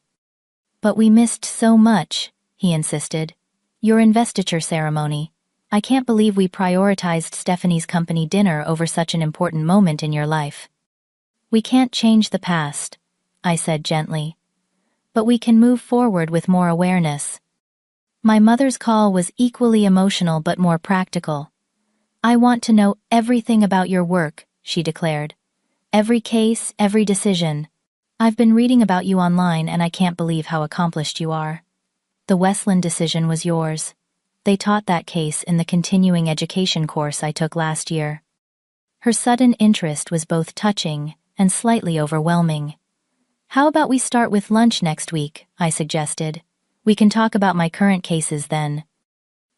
Speaker 1: "But we missed so much," he insisted. "Your investiture ceremony. I can't believe we prioritized Stephanie's company dinner over such an important moment in your life." "We can't change the past," I said gently. "But we can move forward with more awareness." My mother's call was equally emotional but more practical. "I want to know everything about your work," she declared. "Every case, every decision. I've been reading about you online and I can't believe how accomplished you are. The Westland decision was yours. They taught that case in the continuing education course I took last year." Her sudden interest was both touching and slightly overwhelming. "How about we start with lunch next week?" I suggested. "We can talk about my current cases then."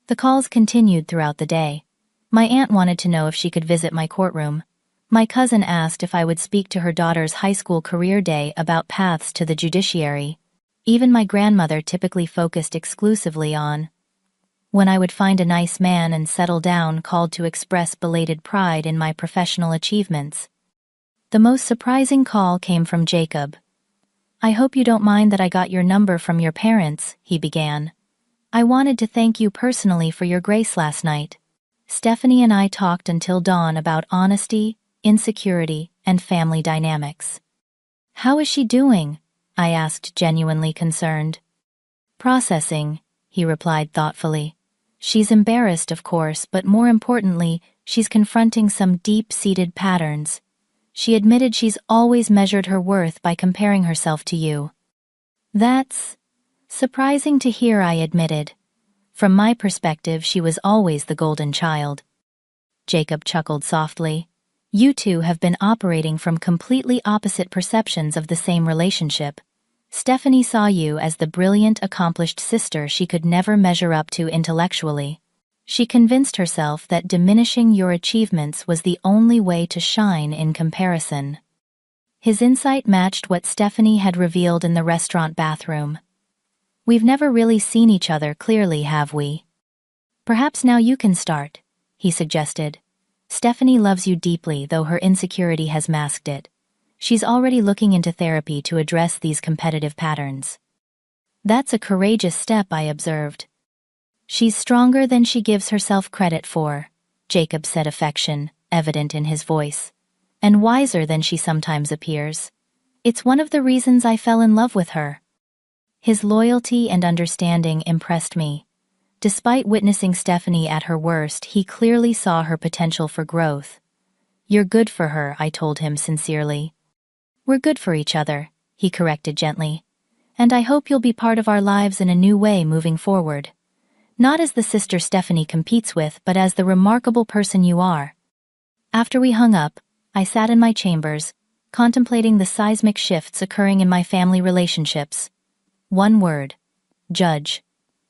Speaker 1: The calls continued throughout the day. My aunt wanted to know if she could visit my courtroom. My cousin asked if I would speak to her daughter's high school career day about paths to the judiciary. Even my grandmother typically focused exclusively on when I would find a nice man and settle down, called to express belated pride in my professional achievements. The most surprising call came from Jacob. "I hope you don't mind that I got your number from your parents," he began. "I wanted to thank you personally for your grace last night." Stephanie and I talked until dawn about honesty, insecurity, and family dynamics. How is she doing? I asked, genuinely concerned. Processing, he replied thoughtfully. She's embarrassed, of course, but more importantly, she's confronting some deep-seated patterns. She admitted she's always measured her worth by comparing herself to you. That's surprising to hear, I admitted. From my perspective, she was always the golden child. Jacob chuckled softly. You two have been operating from completely opposite perceptions of the same relationship. Stephanie saw you as the brilliant, accomplished sister she could never measure up to intellectually. She convinced herself that diminishing your achievements was the only way to shine in comparison. His insight matched what Stephanie had revealed in the restaurant bathroom. We've never really seen each other clearly, have we? Perhaps now you can start, he suggested. Stephanie loves you deeply, though her insecurity has masked it. She's already looking into therapy to address these competitive patterns. That's a courageous step, I observed. She's stronger than she gives herself credit for, Jacob said, affection evident in his voice. And wiser than she sometimes appears. It's one of the reasons I fell in love with her. His loyalty and understanding impressed me. Despite witnessing Stephanie at her worst, he clearly saw her potential for growth. You're good for her, I told him sincerely. We're good for each other, he corrected gently. And I hope you'll be part of our lives in a new way moving forward. Not as the sister Stephanie competes with, but as the remarkable person you are. After we hung up, I sat in my chambers, contemplating the seismic shifts occurring in my family relationships. One word: judge.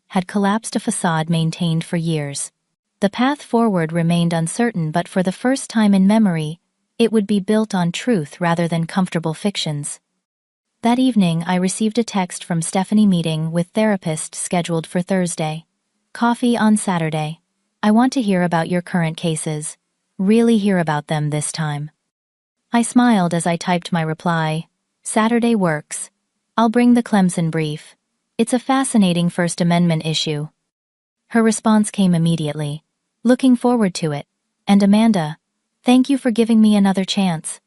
Speaker 1: Had collapsed a facade maintained for years. The path forward remained uncertain, but for the first time in memory, it would be built on truth rather than comfortable fictions. That evening, I received a text from Stephanie, meeting with therapist scheduled for Thursday. Coffee on Saturday. I want to hear about your current cases. Really hear about them this time. I smiled as I typed my reply. Saturday works. I'll bring the Clemson brief. It's a fascinating First Amendment issue. Her response came immediately. Looking forward to it. And Amanda, thank you for giving me another chance.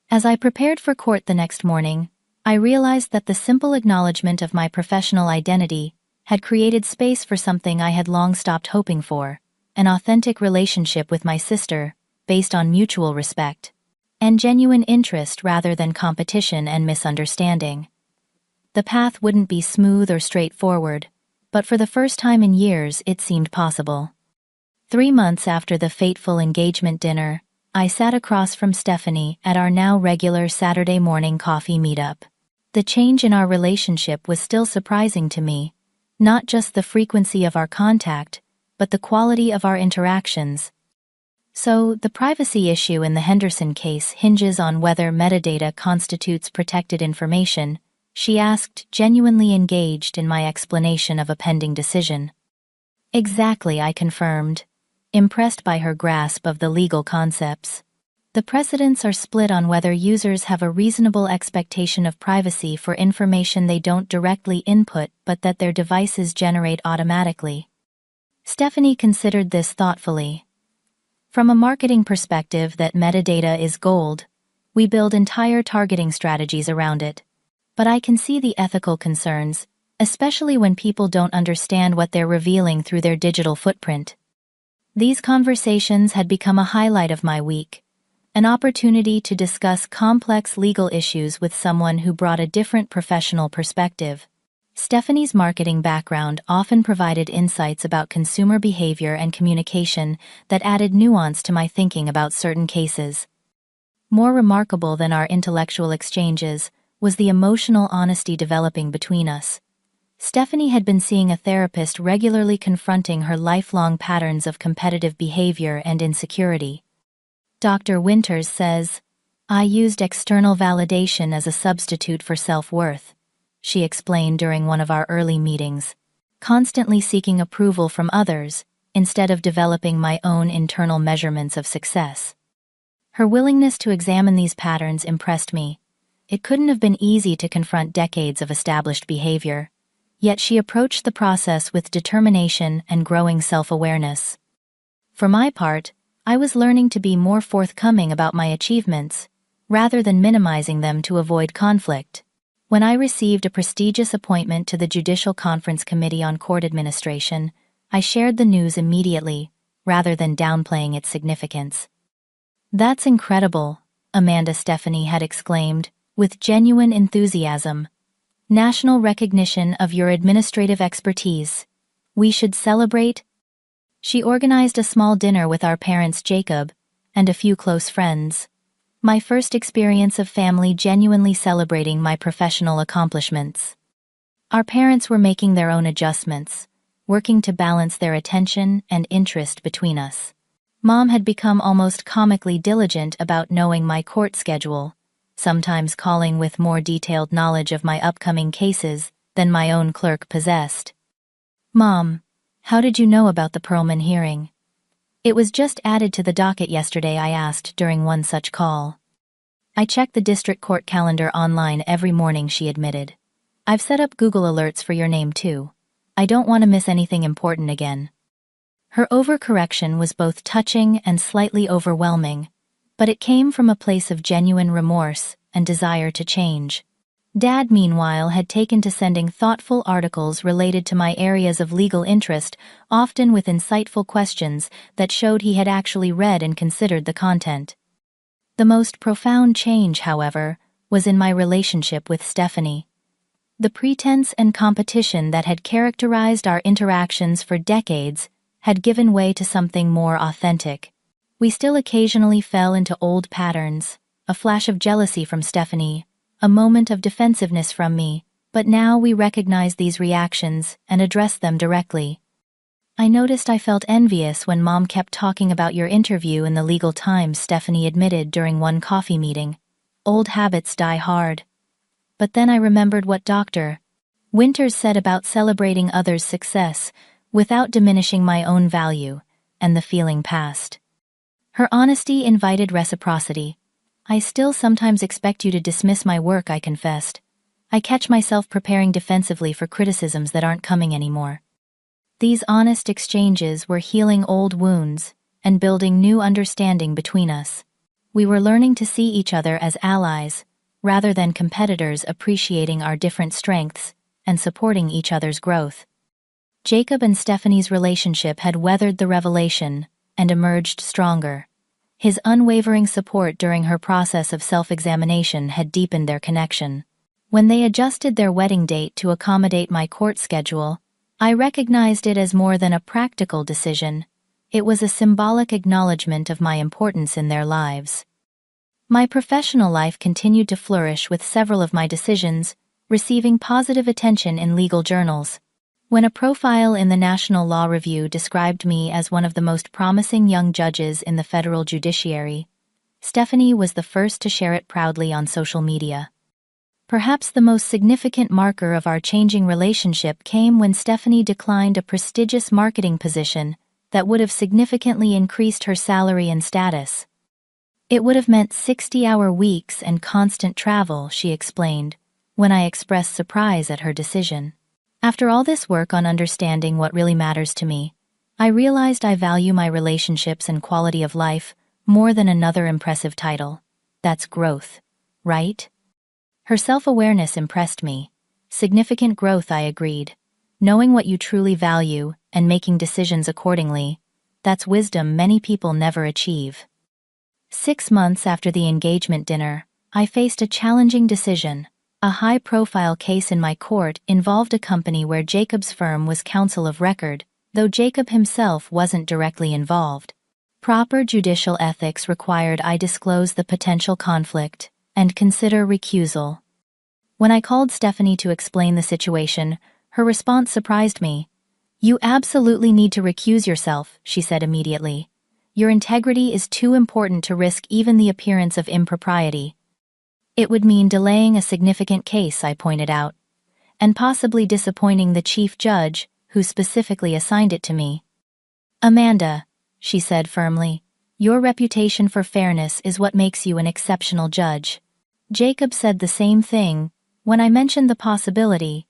Speaker 1: As I prepared for court the next morning, I realized that the simple acknowledgement of my professional identity had created space for something I had long stopped hoping for, an authentic relationship with my sister, based on mutual respect and genuine interest rather than competition and misunderstanding. The path wouldn't be smooth or straightforward, but for the first time in years it seemed possible. 3 months after the fateful engagement dinner, I sat across from Stephanie at our now regular Saturday morning coffee meetup. The change in our relationship was still surprising to me, not just the frequency of our contact, but the quality of our interactions. So, the privacy issue in the Henderson case hinges on whether metadata constitutes protected information, she asked, genuinely engaged in my explanation of a pending decision. Exactly, I confirmed, impressed by her grasp of the legal concepts. The precedents are split on whether users have a reasonable expectation of privacy for information they don't directly input but that their devices generate automatically. Stephanie considered this thoughtfully. From a marketing perspective, that metadata is gold. We build entire targeting strategies around it. But I can see the ethical concerns, especially when people don't understand what they're revealing through their digital footprint. These conversations had become a highlight of my week. An opportunity to discuss complex legal issues with someone who brought a different professional perspective. Stephanie's marketing background often provided insights about consumer behavior and communication that added nuance to my thinking about certain cases. More remarkable than our intellectual exchanges was the emotional honesty developing between us. Stephanie had been seeing a therapist, regularly confronting her lifelong patterns of competitive behavior and insecurity. Dr. Winters says, I used external validation as a substitute for self-worth, she explained during one of our early meetings, constantly seeking approval from others instead of developing my own internal measurements of success. Her willingness to examine these patterns impressed me. It couldn't have been easy to confront decades of established behavior, yet she approached the process with determination and growing self-awareness. For my part, I was learning to be more forthcoming about my achievements, rather than minimizing them to avoid conflict. When I received a prestigious appointment to the Judicial Conference Committee on Court Administration, I shared the news immediately, rather than downplaying its significance. "That's incredible," Amanda Stephanie had exclaimed, with genuine enthusiasm. "National recognition of your administrative expertise. We should celebrate." She organized a small dinner with our parents Jacob and a few close friends. My first experience of family genuinely celebrating my professional accomplishments. Our parents were making their own adjustments, working to balance their attention and interest between us. Mom had become almost comically diligent about knowing my court schedule, sometimes calling with more detailed knowledge of my upcoming cases than my own clerk possessed. "Mom, how did you know about the Perlman hearing?" "It was just added to the docket yesterday," I asked during one such call. "I check the district court calendar online every morning," she admitted. "I've set up Google alerts for your name too. I don't want to miss anything important again." Her overcorrection was both touching and slightly overwhelming, but it came from a place of genuine remorse and desire to change. Dad, meanwhile, had taken to sending thoughtful articles related to my areas of legal interest, often with insightful questions that showed he had actually read and considered the content. The most profound change, however, was in my relationship with Stephanie. The pretense and competition that had characterized our interactions for decades had given way to something more authentic. We still occasionally fell into old patterns, a flash of jealousy from Stephanie, a moment of defensiveness from me, but now we recognized these reactions and addressed them directly. "I noticed I felt envious when Mom kept talking about your interview in the Legal Times," Stephanie admitted during one coffee meeting. "Old habits die hard." But then I remembered what Dr. Winters said about celebrating others' success without diminishing my own value, and the feeling passed. Her honesty invited reciprocity. "I still sometimes expect you to dismiss my work," I confessed. "I catch myself preparing defensively for criticisms that aren't coming anymore." These honest exchanges were healing old wounds and building new understanding between us. We were learning to see each other as allies, rather than competitors, appreciating our different strengths and supporting each other's growth. Jacob and Stephanie's relationship had weathered the revelation and emerged stronger. His unwavering support during her process of self-examination had deepened their connection. When they adjusted their wedding date to accommodate my court schedule, I recognized it as more than a practical decision. It was a symbolic acknowledgement of my importance in their lives. My professional life continued to flourish, with several of my decisions receiving positive attention in legal journals. When a profile in the National Law Review described me as one of the most promising young judges in the federal judiciary, Stephanie was the first to share it proudly on social media. Perhaps the most significant marker of our changing relationship came when Stephanie declined a prestigious marketing position that would have significantly increased her salary and status. "It would have meant 60-hour weeks and constant travel," she explained, when I expressed surprise at her decision. After all this work on understanding what really matters to me, I realized I value my relationships and quality of life more than another impressive title. That's growth, right? Her self-awareness impressed me. Significant growth, I agreed. Knowing what you truly value and making decisions accordingly, that's wisdom many people never achieve. 6 months after the engagement dinner, I faced a challenging decision. A high-profile case in my court involved a company where Jacob's firm was counsel of record, though Jacob himself wasn't directly involved. Proper judicial ethics required I disclose the potential conflict and consider recusal. When I called Stephanie to explain the situation, her response surprised me. "You absolutely need to recuse yourself," she said immediately. "Your integrity is too important to risk even the appearance of impropriety." "It would mean delaying a significant case," I pointed out, "and possibly disappointing the chief judge who specifically assigned it to me." "Amanda," she said firmly, "your reputation for fairness is what makes you an exceptional judge." Jacob said the same thing when I mentioned the possibility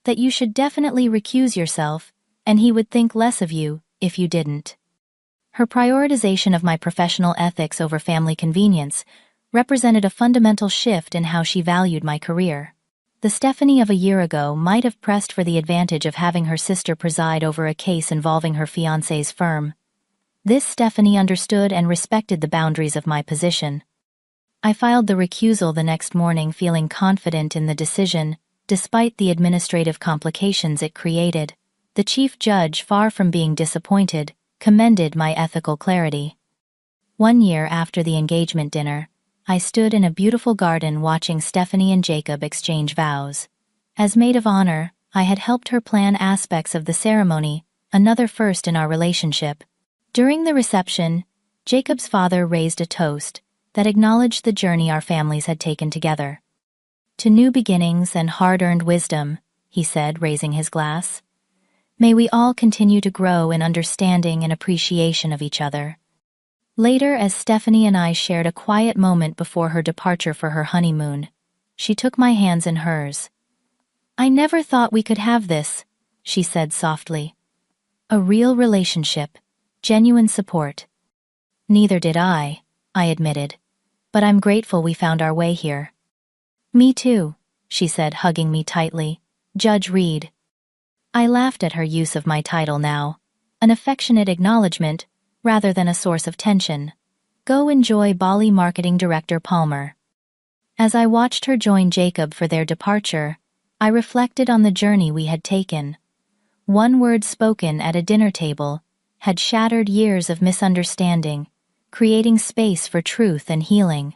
Speaker 1: that you should definitely recuse yourself, and he would think less of you if you didn't. Her prioritization of my professional ethics over family convenience represented a fundamental shift in how she valued my career. The Stephanie of a year ago might have pressed for the advantage of having her sister preside over a case involving her fiancé's firm. This Stephanie understood and respected the boundaries of my position. I filed the recusal the next morning, feeling confident in the decision, despite the administrative complications it created. The chief judge, far from being disappointed, commended my ethical clarity. 1 year after the engagement dinner, I stood in a beautiful garden watching Stephanie and Jacob exchange vows. As maid of honor, I had helped her plan aspects of the ceremony, another first in our relationship. During the reception, Jacob's father raised a toast that acknowledged the journey our families had taken together. "To new beginnings and hard-earned wisdom," he said, raising his glass. "May we all continue to grow in understanding and appreciation of each other." Later, as Stephanie and I shared a quiet moment before her departure for her honeymoon, she took my hands in hers. "I never thought we could have this," she said softly. "A real relationship, genuine support." "Neither did I admitted. "But I'm grateful we found our way here." "Me too," she said, hugging me tightly. "Judge Reed." I laughed at her use of my title now, an affectionate acknowledgement rather than a source of tension. "Go enjoy Bali Marketing Director Palmer." As I watched her join Jacob for their departure, I reflected on the journey we had taken. One word spoken at a dinner table had shattered years of misunderstanding, creating space for truth and healing.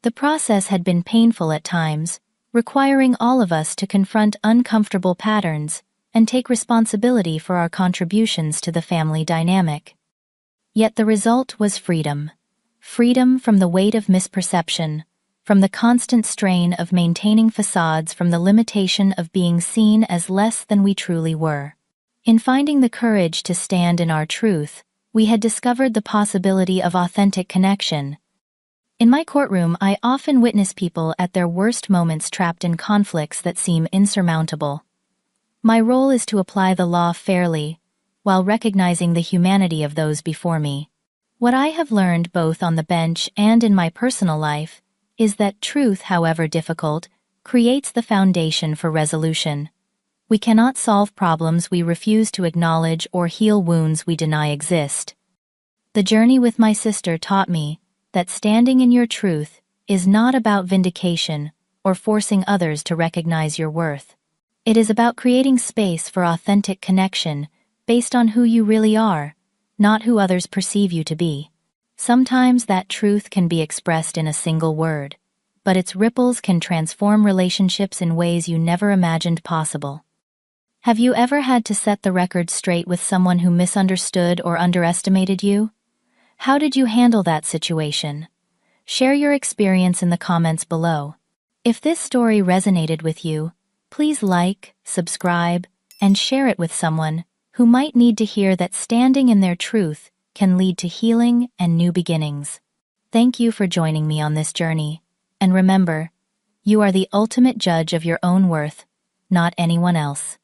Speaker 1: The process had been painful at times, requiring all of us to confront uncomfortable patterns and take responsibility for our contributions to the family dynamic. Yet the result was freedom. Freedom from the weight of misperception, from the constant strain of maintaining facades, from the limitation of being seen as less than we truly were. In finding the courage to stand in our truth, we had discovered the possibility of authentic connection. In my courtroom, I often witness people at their worst moments, trapped in conflicts that seem insurmountable. My role is to apply the law fairly, while recognizing the humanity of those before me. What I have learned both on the bench and in my personal life is that truth, however difficult, creates the foundation for resolution. We cannot solve problems we refuse to acknowledge or heal wounds we deny exist. The journey with my sister taught me that standing in your truth is not about vindication or forcing others to recognize your worth. It is about creating space for authentic connection based on who you really are, not who others perceive you to be. Sometimes that truth can be expressed in a single word, but its ripples can transform relationships in ways you never imagined possible. Have you ever had to set the record straight with someone who misunderstood or underestimated you? How did you handle that situation? Share your experience in the comments below. If this story resonated with you, please like, subscribe, and share it with someone who might need to hear that standing in their truth can lead to healing and new beginnings. Thank you for joining me on this journey, and remember, you are the ultimate judge of your own worth, not anyone else.